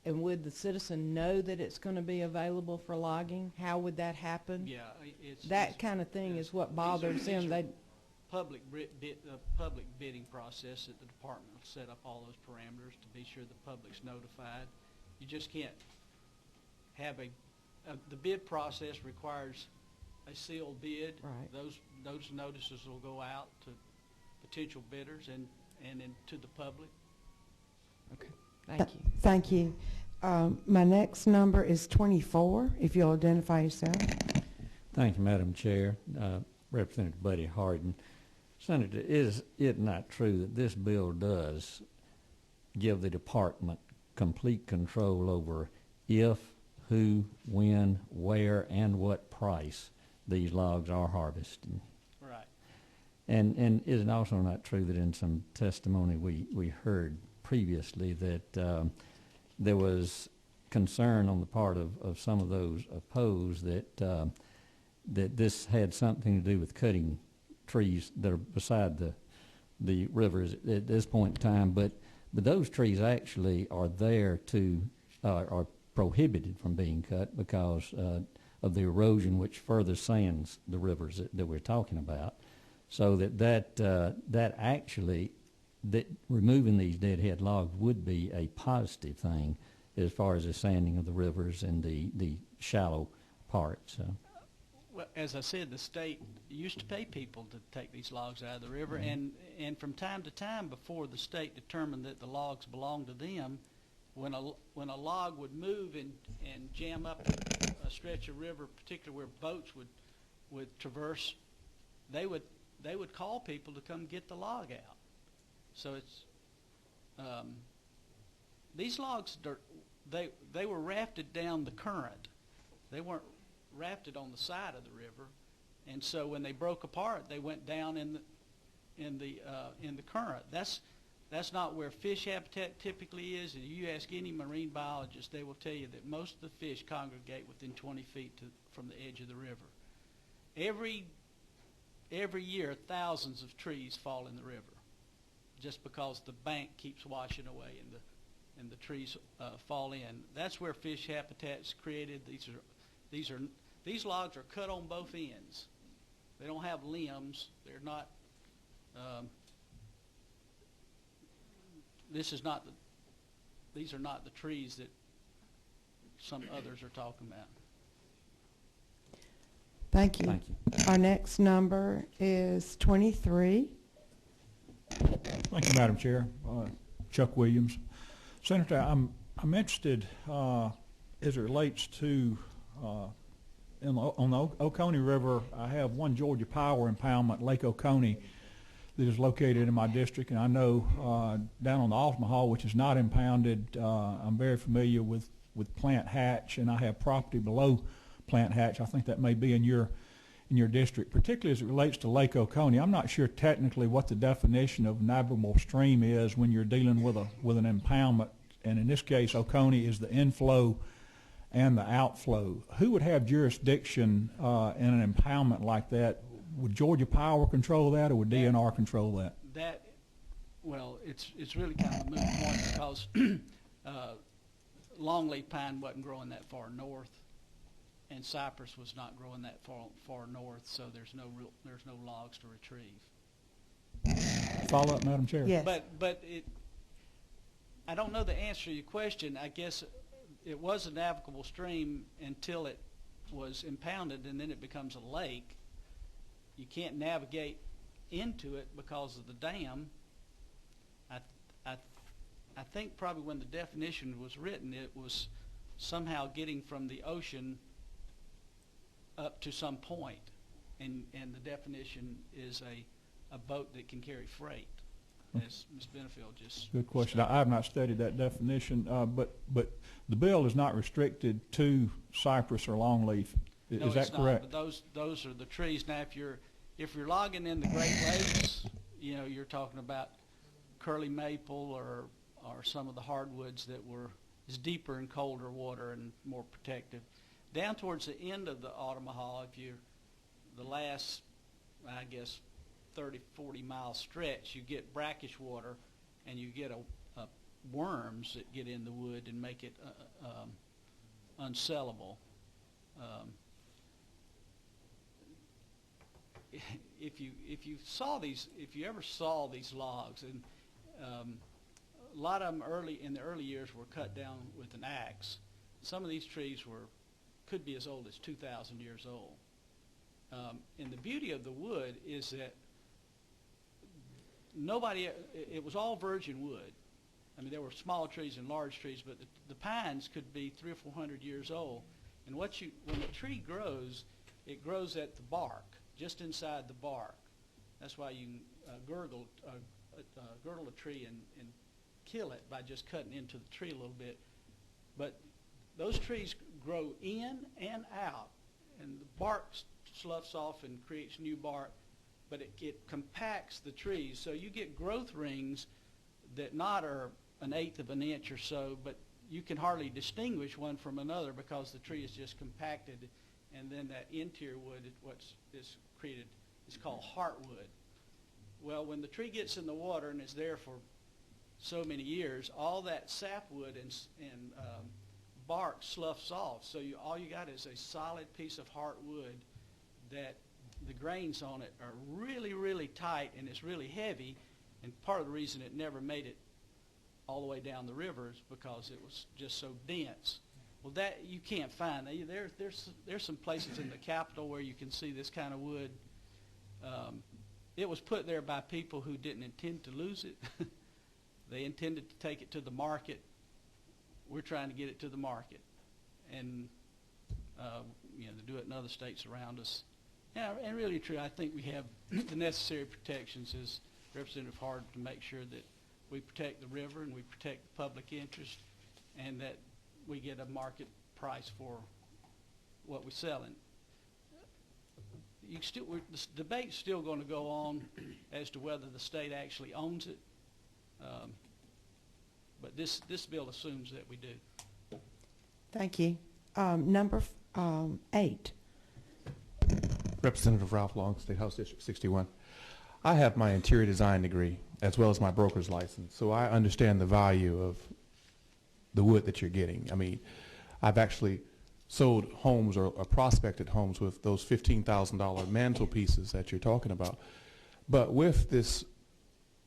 And would the citizen know that it's going to be available for logging? How would that happen? Yeah, that kind of thing is what bothers them. They public bidding process that the department will set up all those parameters to be sure the public's notified. You just can't have the bid process requires a sealed bid. Right. Those notices will go out to potential bidders and then to the public. Okay. Thank you. Thank you. My next number is 24, if you'll identify yourself. Thank you, Madam Chair. Representative Buddy Harden. Senator, is it not true that this bill does give the department complete control over if, who, when, where, and what price these logs are harvested? Right. And is it also not true that in some testimony we heard previously that there was concern on the part of some of those opposed that this had something to do with cutting trees that are beside the rivers at this point in time, but those trees actually are there to are prohibited from being cut because of the erosion which further sands the rivers that we're talking about. So that actually removing these deadhead logs would be a positive thing as far as the sanding of the rivers and the shallow parts. Well, as I said, the state used to pay people to take these logs out of the river, and from time to time, before the state determined that the logs belonged to them, when a log would move and jam up a stretch of river, particularly where boats would traverse, they would call people to come get the log out. So it's these logs they were rafted down the current. They weren't rafted on the side of the river, and so when they broke apart, they went down in the current. That's not where fish habitat typically is. And you ask any marine biologist, they will tell you that most of the fish congregate within 20 feet from the edge of the river. Every year, thousands of trees fall in the river, just because the bank keeps washing away and the trees fall in. That's where fish habitat's created. These logs are cut on both ends. They don't have limbs. They're not. These are not the trees that some others are talking about. Thank you. Thank you. Our next number is 23. Thank you, Madam Chair. Chuck Williams. Senator, I'm interested as it relates to on the Oconee River. I have one Georgia Power impoundment, Lake Oconee, that is located in my district, and I know down on the Altamahaw, which is not impounded, I'm very familiar with Plant Hatch, and I have property below Plant Hatch. I think that may be in your district, particularly as it relates to Lake Oconee. I'm not sure technically what the definition of navigable stream is when you're dealing with an impoundment, and in this case, Oconee is the inflow and the outflow. Who would have jurisdiction in an impoundment like that? Would Georgia Power control that, or would DNR control that? Well, it's really kind of a moot point because longleaf pine wasn't growing that far north, and cypress was not growing that far north, so there's no logs to retrieve. Follow up, Madam Chair. Yes. But I don't know the answer to your question. I guess it was a navigable stream until it was impounded, and then it becomes a lake. You can't navigate into it because of the dam. I think probably when the definition was written, it was somehow getting from the ocean up to some point, and the definition is a boat that can carry freight, as Ms. Benefield just Good question. stated. I have not studied that definition, but the bill is not restricted to cypress or longleaf. No, Is that it's not, correct? but those are the trees. Now, if you're logging in the Great Lakes, you know, you're talking about curly maple or some of the hardwoods that is deeper in colder water and more protective. Down towards the end of the Ottamaha, the last, I guess, 30, 40 mile stretch, you get brackish water, and you get worms that get in the wood and make it unsellable. If you ever saw these logs, and a lot of them in the early years were cut down with an axe. Some of these trees could be as old as 2,000 years old. And the beauty of the wood is that it was all virgin wood. I mean, there were small trees and large trees, but the pines could be 300 or 400 years old. And when the tree grows, it grows at the bark, just inside the bark. That's why you can girdle a tree and kill it by just cutting into the tree a little bit. But those trees grow in and out, and the bark sloughs off and creates new bark, but it compacts the trees. So you get growth rings that not are 1/8 of an inch or so, but you can hardly distinguish one from another because the tree is just compacted, and then that interior wood is created is called heartwood. Well, when the tree gets in the water and is there for so many years, all that sapwood and bark sloughs off. So all you got is a solid piece of heartwood that the grains on it are really, really tight, and it's really heavy. And part of the reason it never made it all the way down the river is because it was just so dense. Well, that you can't find. There's some places in the capital where you can see this kind of wood. It was put there by people who didn't intend to lose it. They intended to take it to the market. We're trying to get it to the market, and to do it in other states around us. And really true, I think we have the necessary protections as Representative Hard to make sure that we protect the river and we protect the public interest, and that we get a market price for what we're selling. This debate's still going to go on as to whether the state actually owns it, but this bill assumes that we do. Thank you. Number 8. Representative Ralph Long, State House District 61. I have my interior design degree as well as my broker's license, so I understand the value of the wood that you're getting. I mean, I've actually sold homes or prospected homes with those $15,000 mantel pieces that you're talking about. But with this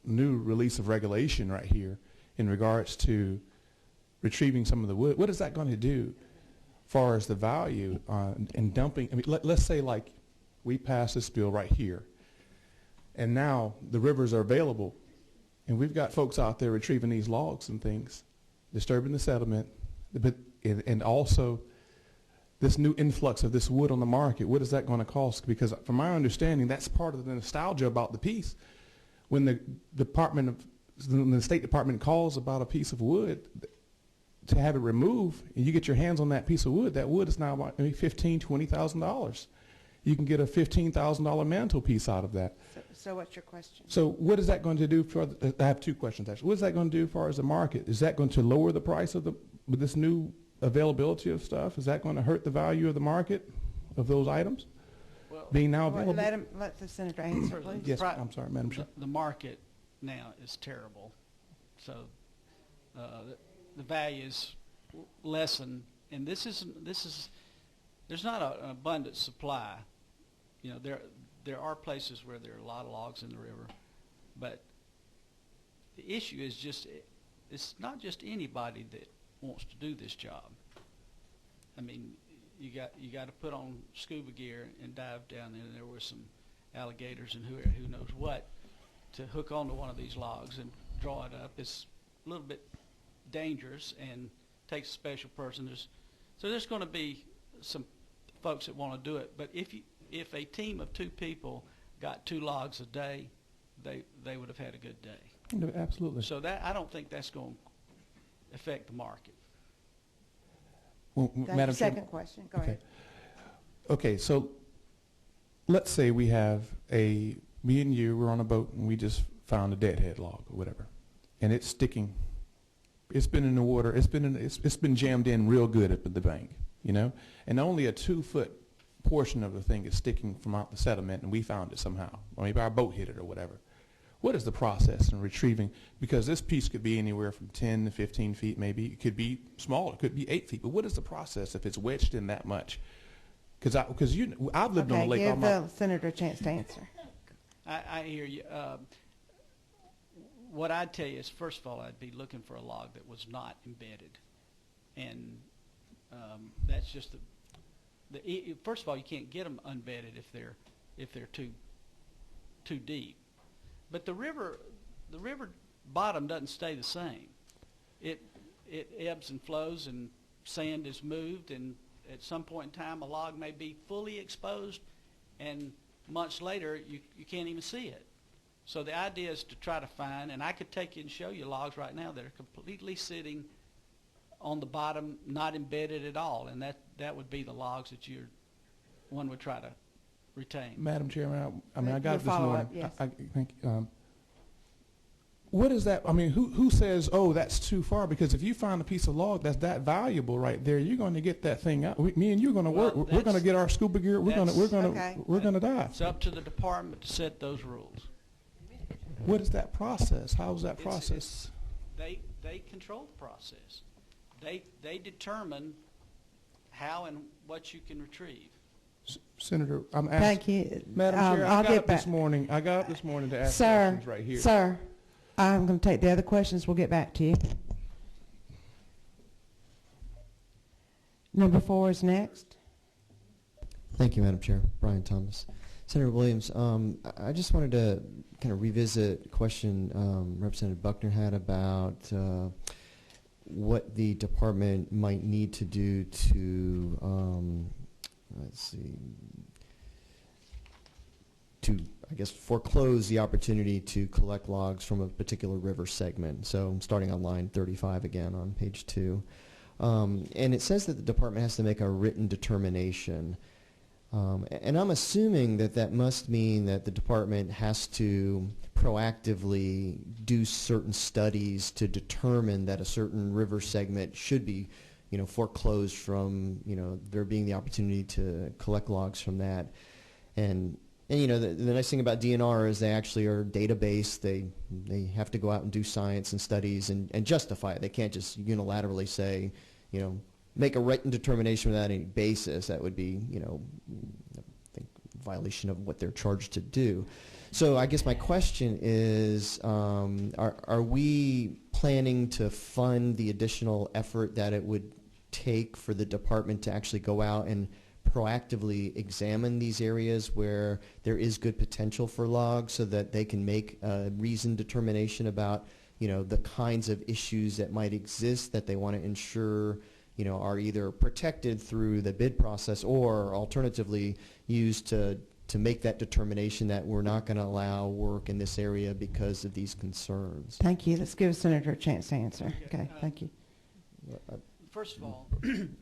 new release of regulation right here in regards to retrieving some of the wood, what is that going to do as far as the value and dumping? I mean, let's say like we pass this bill right here, and now the rivers are available, and we've got folks out there retrieving these logs and things, disturbing the sediment, and also this new influx of this wood on the market. What is that going to cost? Because from my understanding, that's part of the nostalgia about the piece. When the State Department calls about a piece of wood to have it removed, and you get your hands on that piece of wood, that wood is now about maybe $15,000, $20,000. You can get a $15,000 mantelpiece out of that. So what's your question? So what is that going to do for I have two questions actually. What is that going to do as far as the market? Is that going to lower the price of with this new availability of stuff? Is that going to hurt the value of the market of those items Well, being now Well, available? let the senator answer, please. Yes, I'm sorry, Madam Chair. the market now is terrible. So the value is lessened, and there's not an abundant supply. You know, there are places where there are a lot of logs in the river, but the issue is just it's not just anybody that wants to do this job. I mean, you got to put on scuba gear and dive down there. There were some alligators and who knows what to hook onto one of these logs and draw it up. It's a little bit dangerous and takes a special person. So there's going to be some folks that want to do it. But if a team of 2 people got 2 logs a day, they would have had a good day. No, absolutely. So I don't think that's going to affect the market. Well, Madam Chair. Second question. Go ahead. Okay, so let's say we have me and you, we're on a boat and we just found a deadhead log or whatever, and it's sticking. It's been in the water. It's been jammed in real good up at the bank, you know, and only a 2-foot portion of the thing is sticking from out the sediment, and we found it somehow. Or maybe our boat hit it or whatever. What is the process in retrieving? Because this piece could be anywhere from 10 to 15 feet, maybe. It could be smaller. It could be 8 feet. But what is the process if it's wedged in that much? Because I've lived on a lake. Give the senator a chance to answer. I hear you. What I'd tell you is, first of all, I'd be looking for a log that was not embedded, and that's just first of all, you can't get them unbedded if they're too deep. But the river bottom doesn't stay the same. It ebbs and flows, and sand is moved, and at some point in time a log may be fully exposed, and months later you can't even see it. So the idea is to try to find, and I could take you and show you logs right now that are completely sitting on the bottom, not embedded at all, and that would be the logs that one would try to retain. Madam Chairman, I got it this morning. Yes. I think. What is that? I mean, who says, oh, that's too far? Because if you find a piece of log that's that valuable right there, you're going to get that thing out. Me and you are going to work. We're going to get our scuba gear. We're going to dive. It's up to the department to set those rules. What is that process? How is that process? They control the process. They determine how and what you can retrieve. Senator, I'm asking. Thank you. Madam Chair, I'll I got get up back. this morning. I got up this morning to ask Sir, questions right here. Sir, I'm going to take the other questions. We'll get back to you. Number 4 is next. Thank you, Madam Chair. Brian Thomas. Senator Williams, I just wanted to kind of revisit a question Representative Buckner had about what the department might need to do to, I guess, foreclose the opportunity to collect logs from a particular river segment. So I'm starting on line 35 again on page 2. And it says that the department has to make a written determination. And I'm assuming that must mean that the department has to proactively do certain studies to determine that a certain river segment should be, foreclosed from, there being the opportunity to collect logs from that. And the nice thing about DNR is they actually are database. They have to go out and do science and studies and justify it. They can't just unilaterally say, make a written determination without any basis. That would be, I think, violation of what they're charged to do. So I guess my question is, are we planning to fund the additional effort that it would take for the department to actually go out and proactively examine these areas where there is good potential for logs so that they can make a reasoned determination about, the kinds of issues that might exist that they want to ensure, are either protected through the bid process or alternatively used to make that determination that we're not going to allow work in this area because of these concerns. Thank you. Let's give the senator a chance to answer. Okay, thank you. First of all,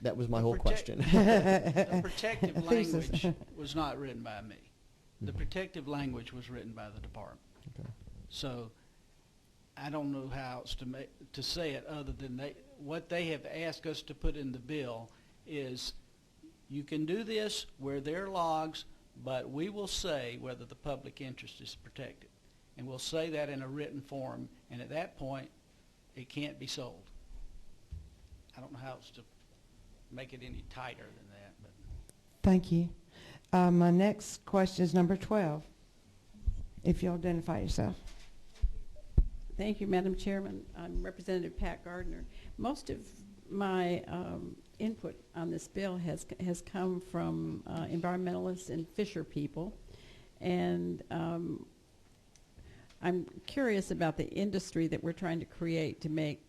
that was my whole question. The protective language was not written by me. The protective language was written by the department. Okay. So I don't know how else to say it other than what they have asked us to put in the bill is you can do this where there are logs, but we will say whether the public interest is protected. And we'll say that in a written form, and at that point, it can't be sold. I don't know how else to make it any tighter than that. But. Thank you. My next question is number 12. If you'll identify yourself. Thank you, Madam Chairman. I'm Representative Pat Gardner. Most of my input on this bill has come from environmentalists and fisher people, and I'm curious about the industry that we're trying to create to make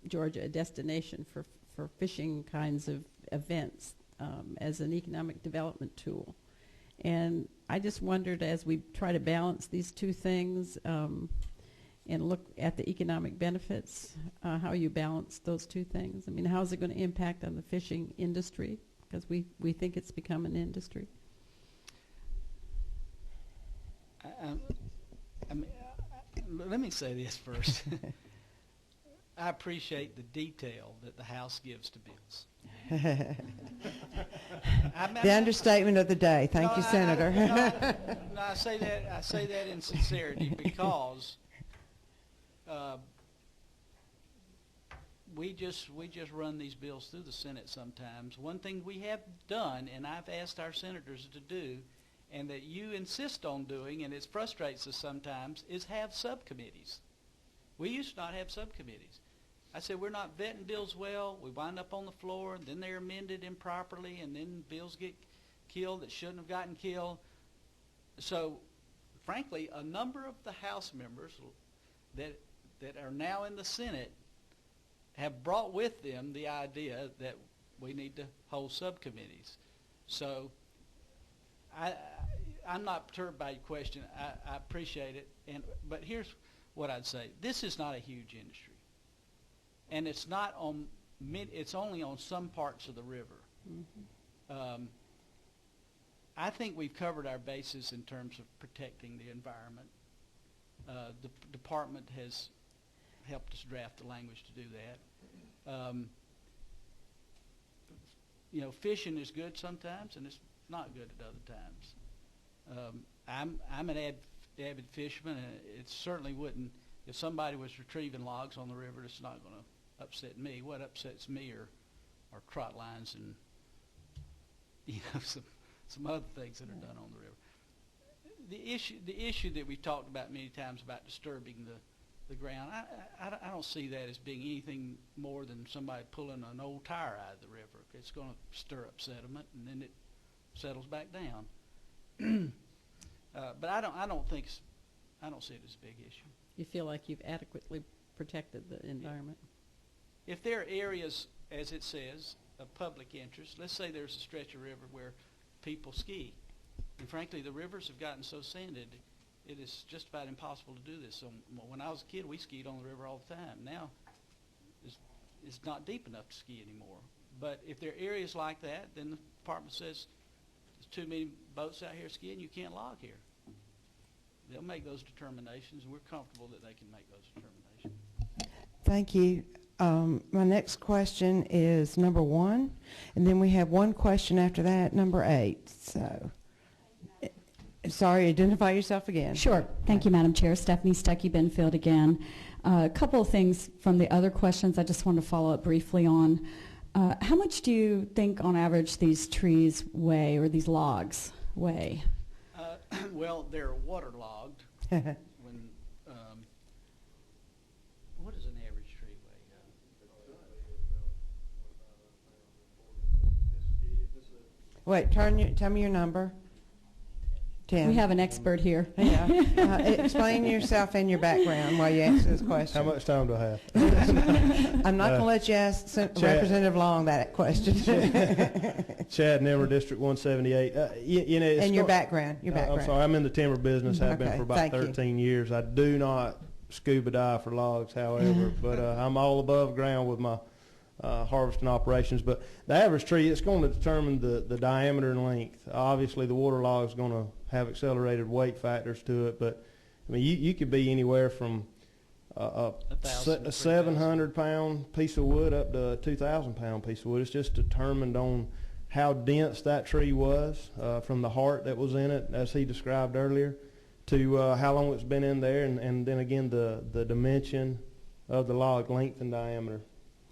Georgia a destination for fishing kinds of events as an economic development tool. And I just wondered, as we try to balance these two things and look at the economic benefits, how you balance those two things. I mean, how is it going to impact on the fishing industry? Because we think it's become an industry. Let me say this first. I appreciate the detail that the House gives to bills. The understatement of the day. Thank you, Senator. No, I say that in sincerity because we just run these bills through the Senate sometimes. One thing we have done, and I've asked our senators to do, and that you insist on doing, and it frustrates us sometimes, is have subcommittees. We used to not have subcommittees. I said, we're not vetting bills well. We wind up on the floor, and then they're amended improperly, and then bills get killed that shouldn't have gotten killed. So, frankly, a number of the House members that are now in the Senate have brought with them the idea that we need to hold subcommittees. So, I'm not perturbed by your question. I appreciate it. But here's what I'd say. This is not a huge industry. And it's not on, it's only on some parts of the river. Mm-hmm. I think we've covered our bases in terms of protecting the environment. The department has helped us draft the language to do that. You know, fishing is good sometimes, and it's not good at other times. I'm an avid fisherman, and it certainly wouldn't, if somebody was retrieving logs on the river, it's not going to upset me. What upsets me are trot lines and some other things that are done on the river. The issue that we've talked about many times about disturbing the ground, I don't see that as being anything more than somebody pulling an old tire out of the river. It's going to stir up sediment, and then it settles back down. But I don't see it as a big issue. You feel like you've adequately protected the environment? If there are areas, as it says, of public interest, let's say there's a stretch of river where people ski, and frankly the rivers have gotten so sanded it is just about impossible to do this. So when I was a kid, we skied on the river all the time. Now it's not deep enough to ski anymore. But if there are areas like that, then the department says there's too many boats out here skiing, you can't log here. They'll make those determinations, and we're comfortable that they can make those determinations. Thank you. My next question is number 1, and then we have one question after that, number 8. So, sorry, identify yourself again. Sure. Thank you, Madam Chair. Stephanie Stuckey-Benfield again. A couple of things from the other questions I just want to follow up briefly on. How much do you think, on average, these trees weigh, or these logs weigh? Well, they're waterlogged. When what does an average tree weigh? Wait, tell me your number. 10. We have an expert here. Yeah. Explain yourself and your background while you answer this question. How much time do I have? I'm not going to let you ask Representative Long that question. Chad Nimmer, District 178. And your background. I'm sorry, I'm in the timber business. Have been for about 13 years. I do not scuba dive for logs, however, but I'm all above ground with my harvesting operations. But the average tree, it's going to determine the diameter and length. Obviously, the water log is going to have accelerated weight factors to it, but I mean, you could be anywhere from a 1,000 to 700-pound piece of wood up to a 2,000-pound piece of wood. It's just determined on how dense that tree was, from the heart that was in it, as he described earlier, to how long it's been in there, and then again the dimension of the log, length and diameter.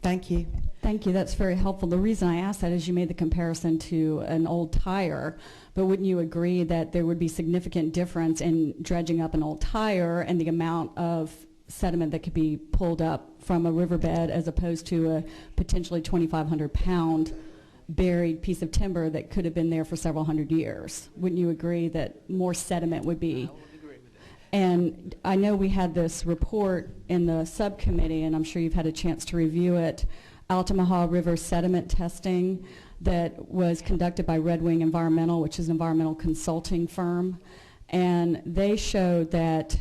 Thank you. Thank you. That's very helpful. The reason I asked that is you made the comparison to an old tire, but wouldn't you agree that there would be significant difference in dredging up an old tire and the amount of sediment that could be pulled up from a riverbed as opposed to a potentially 2,500-pound buried piece of timber that could have been there for several hundred years? Wouldn't you agree that more sediment would be? I would agree with that. And I know we had this report in the subcommittee, and I'm sure you've had a chance to review it, Altamaha River sediment testing that was conducted by Red Wing Environmental, which is an environmental consulting firm. And they showed that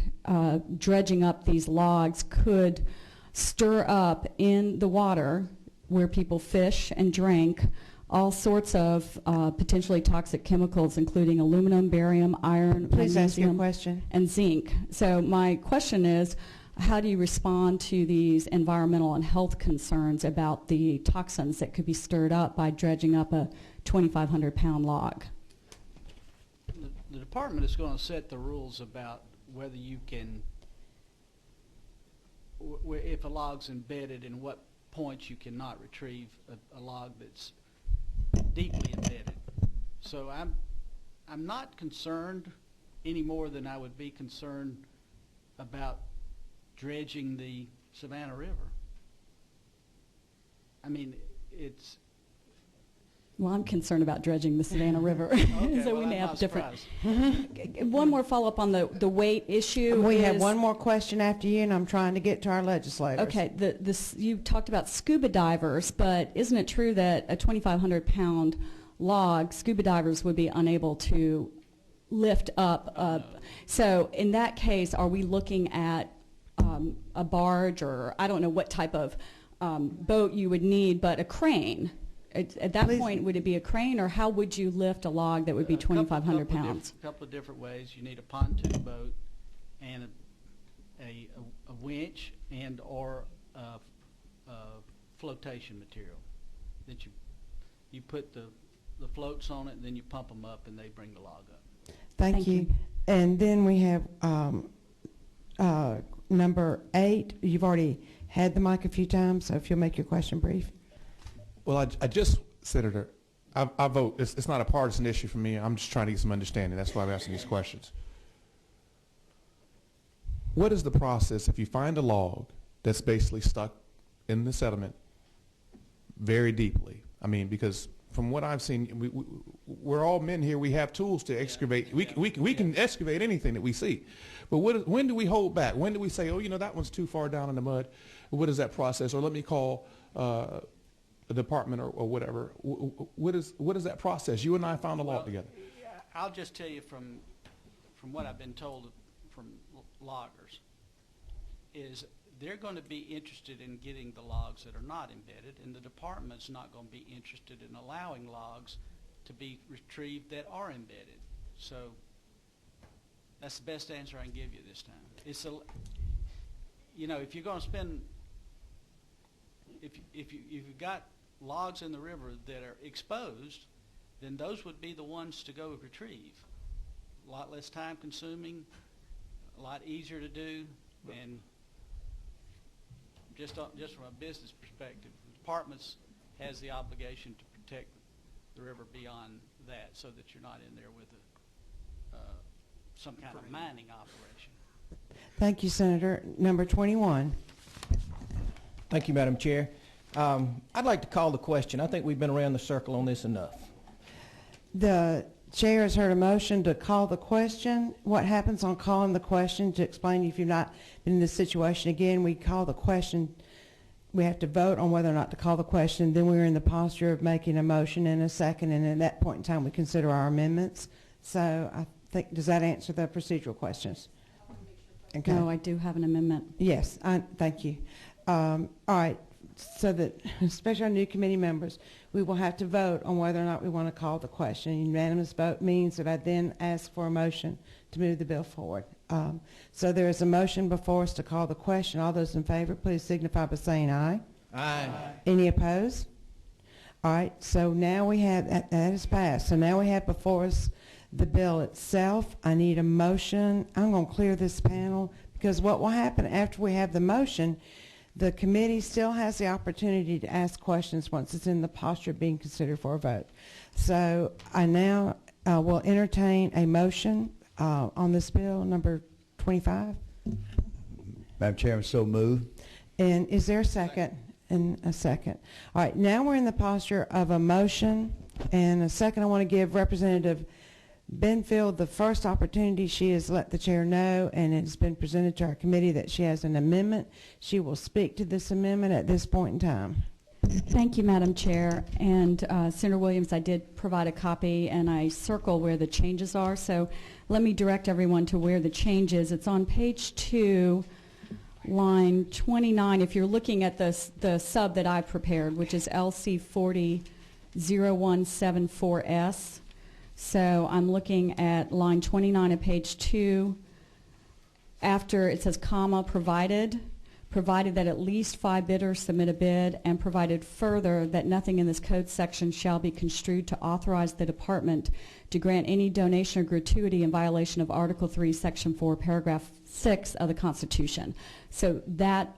dredging up these logs could stir up in the water where people fish and drink all sorts of potentially toxic chemicals, including aluminum, barium, iron, Please ask your magnesium, question. and zinc. So my question is, how do you respond to these environmental and health concerns about the toxins that could be stirred up by dredging up a 2,500-pound log? The department is going to set the rules about whether you can, if a log's embedded, and what points you cannot retrieve a log that's deeply embedded. So I'm not concerned any more than I would be concerned about dredging the Savannah River. I mean, it's... Well, I'm concerned about dredging the Savannah River. Okay, So well, we may I'm have not different... surprised. One more follow-up on the weight issue. We have is- one more question after you, and I'm trying to get to our legislators. Okay, you talked about scuba divers, but isn't it true that a 2,500-pound log, scuba divers would be unable to lift up? So in that case, are we looking at a barge, or I don't know what type of boat you would need, but a crane? At that point, would it be a crane, or how would you lift a log that would be 2,500 pounds? A couple of different ways. You need a pontoon boat and a winch and or flotation material that you put the floats on it, and then you pump them up, and they bring the log up. Thank you. And then we have number 8. You've already had the mic a few times, so if you'll make your question brief. Well, I just, Senator, I vote. It's not a partisan issue for me. I'm just trying to get some understanding. That's why I'm asking these questions. What is the process if you find a log that's basically stuck in the sediment very deeply? I mean, because from what I've seen, we're all men here. We have tools to excavate. We can excavate anything that we see. But when do we hold back? When do we say, oh, you know, that one's too far down in the mud? What is that process? Or let me call the department or whatever. What is that process? You and I found a log together. I'll just tell you from what I've been told from loggers is they're going to be interested in getting the logs that are not embedded, and the department's not going to be interested in allowing logs to be retrieved that are embedded. So that's the best answer I can give you this time. It's if you're going to spend, if you've got logs in the river that are exposed, then those would be the ones to go retrieve. A lot less time consuming, a lot easier to do, and just from a business perspective, the department has the obligation to protect the river beyond that, so that you're not in there with some kind of mining operation. Thank you, Senator. Number 21. Thank you, Madam Chair. I'd like to call the question. I think we've been around the circle on this enough. The chair has heard a motion to call the question. What happens on calling the question, to explain if you've not been in this situation again, we call the question. We have to vote on whether or not to call the question. Then we're in the posture of making a motion in a second, and at that point in time we consider our amendments. So I think, does that answer the procedural questions? Okay. No, I do have an amendment. Yes, thank you. All right, so that, especially our new committee members, we will have to vote on whether or not we want to call the question. Unanimous vote means that I then ask for a motion to move the bill forward. So there is a motion before us to call the question. All those in favor, please signify by saying aye. Aye. Any opposed? All right, so now we have, that is passed. So now we have before us the bill itself. I need a motion. I'm going to clear this panel because what will happen after we have the motion, the committee still has the opportunity to ask questions once it's in the posture of being considered for a vote. So I now will entertain a motion on this bill, number 25. Madam Chairman, so move. And is there a second? And a second. All right, now we're in the posture of a motion and a second. I want to give Representative Benfield the first opportunity. She has let the chair know, and it has been presented to our committee that she has an amendment. She will speak to this amendment at this point in time. Thank you, Madam Chair. And Senator Williams, I did provide a copy, and I circle where the changes are. So let me direct everyone to where the change is. It's on page 2, line 29. If you're looking at the sub that I prepared, which is LC 400174S. So I'm looking at line 29 of page 2. After it says comma, provided that at least 5 bidders submit a bid, and provided further that nothing in this code section shall be construed to authorize the department to grant any donation or gratuity in violation of Article 3, Section 4, Paragraph 6 of the Constitution. So that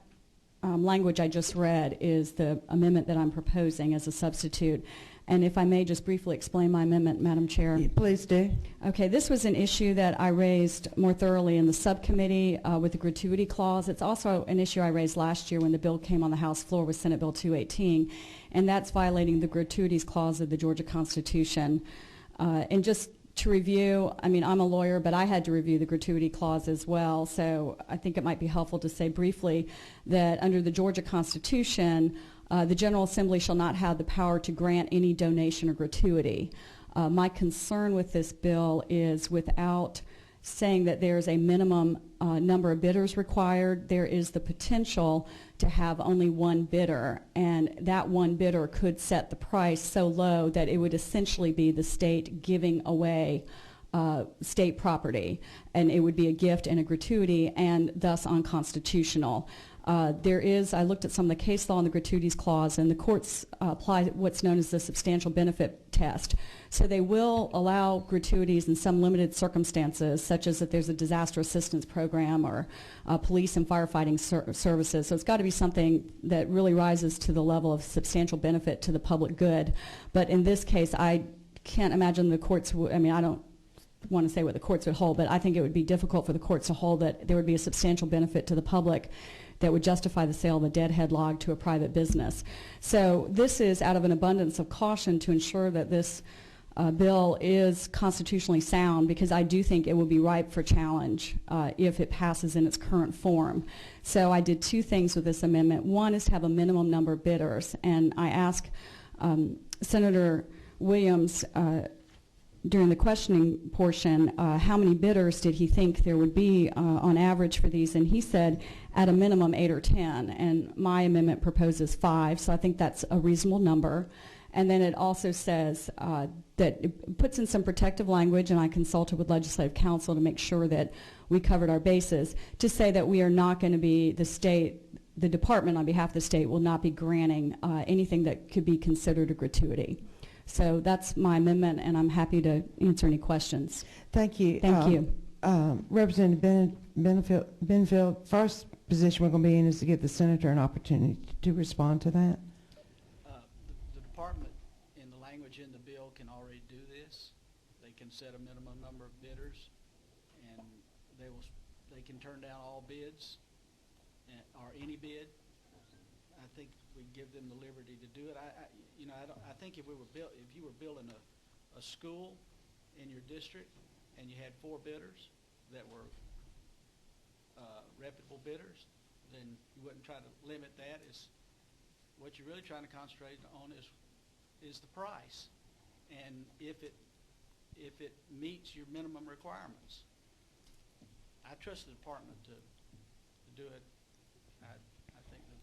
language I just read is the amendment that I'm proposing as a substitute. And if I may just briefly explain my amendment, Madam Chair. Please do. Okay, this was an issue that I raised more thoroughly in the subcommittee with the gratuity clause. It's also an issue I raised last year when the bill came on the House floor with Senate Bill 218, and that's violating the gratuities clause of the Georgia Constitution. And just to review, I mean, I'm a lawyer, but I had to review the gratuity clause as well, so I think it might be helpful to say briefly that under the Georgia Constitution, the General Assembly shall not have the power to grant any donation or gratuity. My concern with this bill is without saying that there's a minimum number of bidders required, there is the potential to have only one bidder, and that one bidder could set the price so low that it would essentially be the state giving away state property, and it would be a gift and a gratuity and thus unconstitutional. I looked at some of the case law in the gratuities clause, and the courts apply what's known as the substantial benefit test. So they will allow gratuities in some limited circumstances, such as if there's a disaster assistance program or police and firefighting services. So it's got to be something that really rises to the level of substantial benefit to the public good. But in this case, I can't imagine the courts I don't want to say what the courts would hold, but I think it would be difficult for the courts to hold that there would be a substantial benefit to the public that would justify the sale of a deadhead log to a private business. So this is out of an abundance of caution to ensure that this bill is constitutionally sound, because I do think it will be ripe for challenge if it passes in its current form. So I did 2 things with this amendment. One is to have a minimum number of bidders, and I asked Senator Williams during the questioning portion, how many bidders did he think there would be on average for these, and he said at a minimum 8 or 10, and my amendment proposes 5, so I think that's a reasonable number. And then it also says that it puts in some protective language, and I consulted with legislative counsel to make sure that we covered our bases, to say that we are not going to be, the department on behalf of the state will not be granting anything that could be considered a gratuity. So that's my amendment, and I'm happy to answer any questions. Thank you. Thank you. Representative Benfield, first position we're going to be in is to give the senator an opportunity to respond to that. The department, in the language in the bill, can already do this. They can set a minimum number of bidders, and they can turn down all bids or any bid. I think we give them the liberty to do it. I think if you were building a school in your district and you had 4 bidders that were reputable bidders, then you wouldn't try to limit that. What you're really trying to concentrate on is the price, and if it meets your minimum requirements. I trust the department to do it. I think the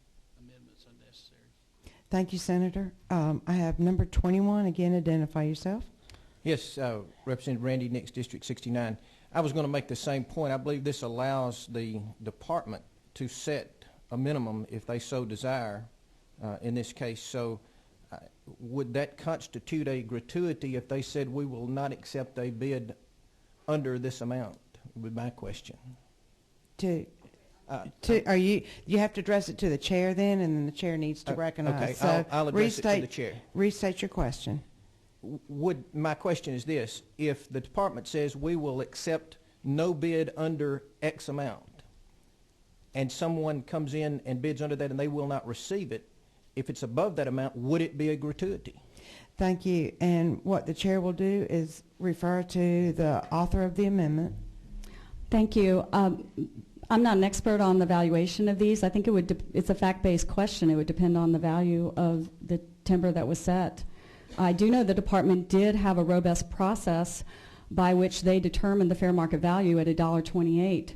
amendment's unnecessary. Thank you, Senator. I have number 21. Again, identify yourself. Yes, Representative Randy Nix, District 69. I was going to make the same point. I believe this allows the department to set a minimum if they so desire in this case. So would that constitute a gratuity if they said we will not accept a bid under this amount, would be my question. You have to address it to the chair then, and then the chair needs to recognize. Okay, so I'll address it to the chair. Restate your question. My question is this: if the department says we will accept no bid under X amount, and someone comes in and bids under that and they will not receive it, if it's above that amount, would it be a gratuity? Thank you. And what the chair will do is refer to the author of the amendment. Thank you. I'm not an expert on the valuation of these. I think it's a fact-based question. It would depend on the value of the timber that was set. I do know the department did have a robust process by which they determined the fair market value at $1.28,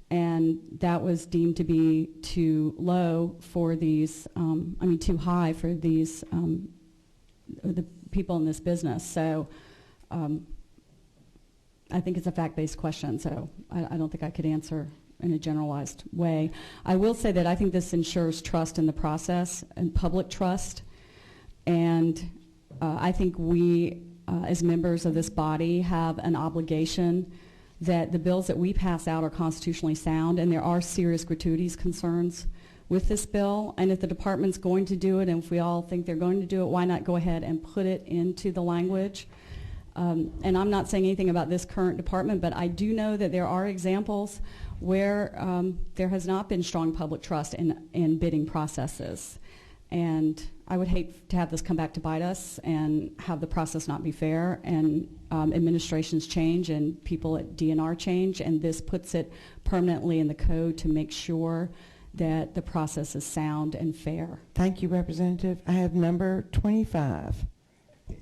and that was deemed to be too low for these, too high for these, the people in this business. So I think it's a fact-based question, so I don't think I could answer in a generalized way. I will say that I think this ensures trust in the process and public trust, and I think we, as members of this body, have an obligation that the bills that we pass out are constitutionally sound, and there are serious gratuities concerns with this bill. And if the department's going to do it, and if we all think they're going to do it, why not go ahead and put it into the language? And I'm not saying anything about this current department, but I do know that there are examples where there has not been strong public trust in bidding processes. And I would hate to have this come back to bite us and have the process not be fair, and administrations change and people at DNR change, and this puts it permanently in the code to make sure that the process is sound and fair. Thank you, Representative. I have number 25.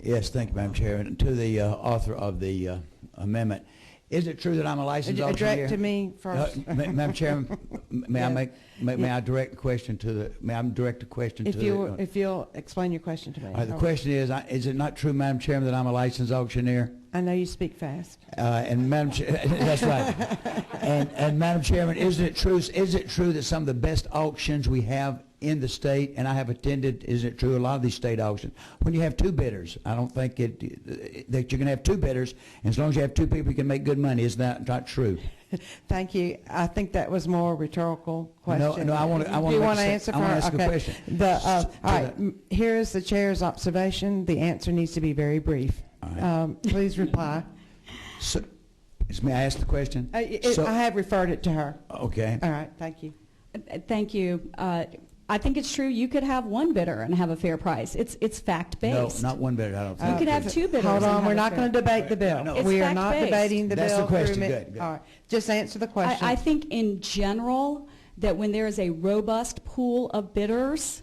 Yes, thank you, Madam Chair. And to the author of the amendment, is it true that I'm a licensed auctioneer? Direct to me first. Madam Chairman, may I direct a question to the? May I direct a question to if you'll explain your question to me. The question is it not true, Madam Chairman, that I'm a licensed auctioneer? I know you speak fast. And Madam that's right. And Madam Chairman, is it true that some of the best auctions we have in the state, and I have attended, is it true, a lot of these state auctions, when you have two bidders, I don't think that you can have two bidders, and as long as you have two people, you can make good money. Is that not true? Thank you. I think that was more a rhetorical question. No, I want to answer for her? ask a question. All right, here is the chair's observation. The answer needs to be very brief. Right. Please reply. So, may I ask the question? I have referred it to her. Okay. All right, thank you. Thank you. I think it's true you could have one bidder and have a fair price. It's fact-based. No, not one bidder. I don't think. You could have two bidders. Hold on, we're not going to debate the bill. No. We are not debating the bill. That's the question. Good. All right, just answer the question. I think in general that when there is a robust pool of bidders,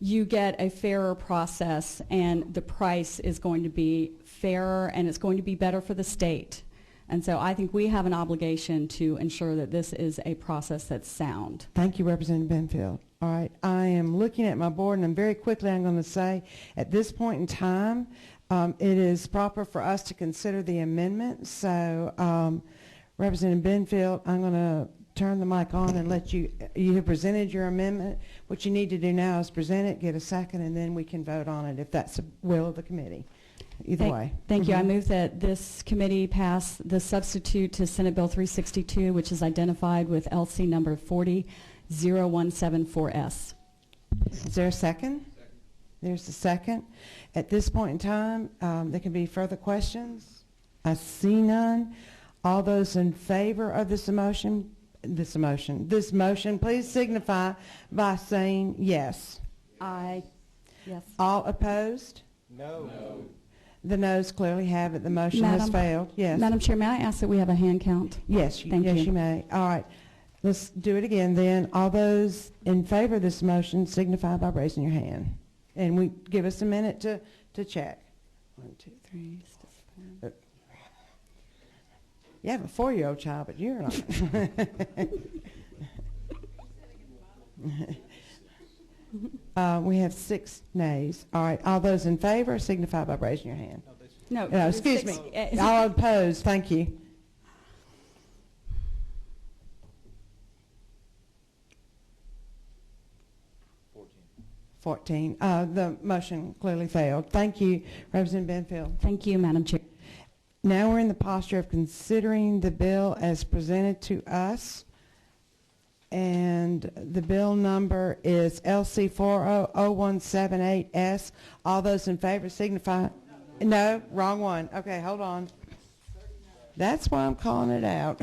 you get a fairer process, and the price is going to be fairer, and it's going to be better for the state. And so I think we have an obligation to ensure that this is a process that's sound. Thank you, Representative Benfield. All right, I am looking at my board, and very quickly I'm going to say, at this point in time, it is proper for us to consider the amendment. So, Representative Benfield, I'm going to turn the mic on and let you have presented your amendment. What you need to do now is present it, get a second, and then we can vote on it if that's the will of the committee. Either way. Thank you. I move that this committee pass the substitute to Senate Bill 362, which is identified with LC number 40174S. Is there a second? There's a second. At this point in time, there can be further questions. I see none. All those in favor of this motion, please signify by saying yes. Aye. Yes. All opposed? No. The noes clearly have it. The motion has failed. Yes. Madam Chair, may I ask that we have a hand count? Yes. Thank you. Yes, you may. All right. Let's do it again then. All those in favor of this motion signify by raising your hand. And we give us a minute to check. 1, 2, 3, 4. You have a 4-year-old child, but you're not. We have 6 nays. All right. All those in favor signify by raising your hand. No. Excuse me. All opposed. Thank you. 14. The motion clearly failed. Thank you, Representative Benfield. Thank you, Madam Chair. Now we're in the posture of considering the bill as presented to us. And the bill number is LC 400178S. All those in favor signify. No, wrong one. Okay, hold on. That's why I'm calling it out.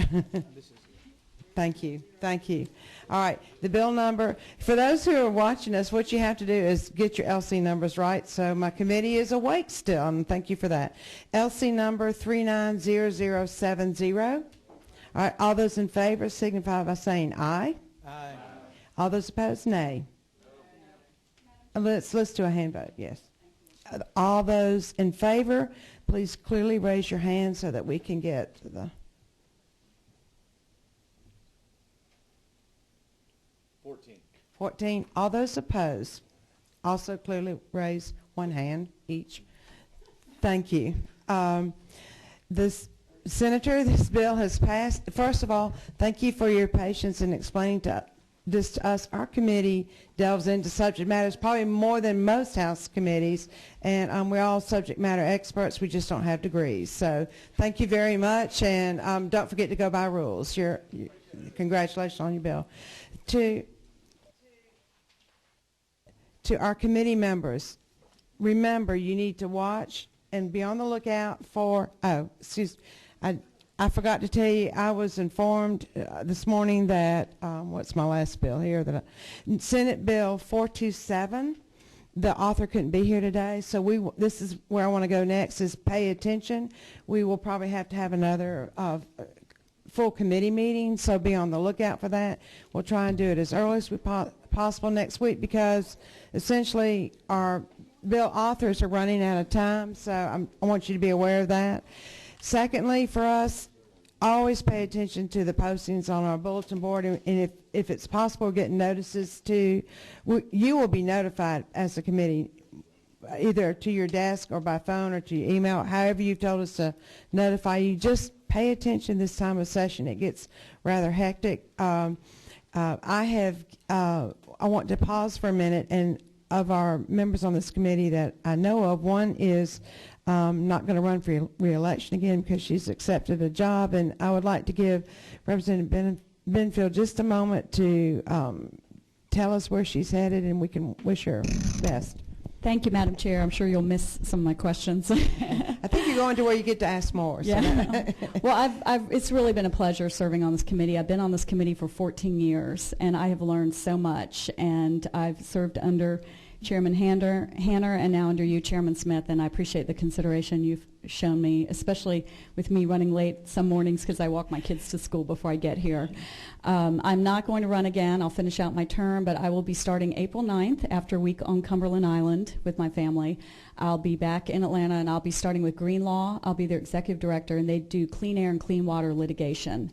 Thank you. Thank you. All right. The bill number, for those who are watching us, what you have to do is get your LC numbers right. So my committee is awake still, and thank you for that. LC number 390070. All right. All those in favor signify by saying aye. Aye. All those opposed, nay. Let's do a hand vote, yes. All those in favor, please clearly raise your hand so that we can get the... 14. All those opposed, also clearly raise one hand each. Thank you. Senator, this bill has passed. First of all, thank you for your patience in explaining this to us. Our committee delves into subject matters probably more than most House committees, and we're all subject matter experts. We just don't have degrees. So thank you very much, and don't forget to go by rules. Congratulations on your bill. To our committee members, remember you need to watch and be on the lookout for, I forgot to tell you, I was informed this morning that, what's my last bill here? Senate Bill 427, the author couldn't be here today, so this is where I want to go next, is pay attention. We will probably have to have another full committee meeting, so be on the lookout for that. We'll try and do it as early as possible next week because essentially our bill authors are running out of time, so I want you to be aware of that. Secondly, for us, always pay attention to the postings on our bulletin board, and if it's possible, get notices to, you will be notified as a committee either to your desk or by phone or to your email, however you've told us to notify you. Just pay attention this time of session. It gets rather hectic. I want to pause for a minute, and of our members on this committee that I know of, one is not going to run for re-election again because she's accepted a job, and I would like to give Representative Benfield just a moment to tell us where she's headed, and we can wish her best. Thank you, Madam Chair. I'm sure you'll miss some of my questions. I think you're going to where you get to ask more. So. Yeah. Well, it's really been a pleasure serving on this committee. I've been on this committee for 14 years, and I have learned so much. And I've served under Chairman Hanner and now under you, Chairman Smith, and I appreciate the consideration you've shown me, especially with me running late some mornings because I walk my kids to school before I get here. I'm not going to run again. I'll finish out my term, but I will be starting April 9th after a week on Cumberland Island with my family. I'll be back in Atlanta, and I'll be starting with Green Law. I'll be their executive director, and they do clean air and clean water litigation.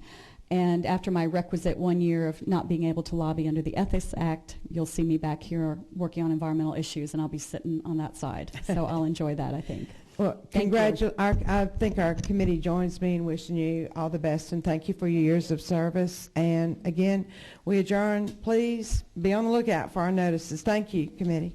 And after my requisite 1 year of not being able to lobby under the Ethics Act, you'll see me back here working on environmental issues, and I'll be sitting on that side. So I'll enjoy that, I think. Well, congratulations. I think our committee joins me in wishing you all the best, and thank you for your years of service. And again, we adjourn. Please be on the lookout for our notices. Thank you, committee.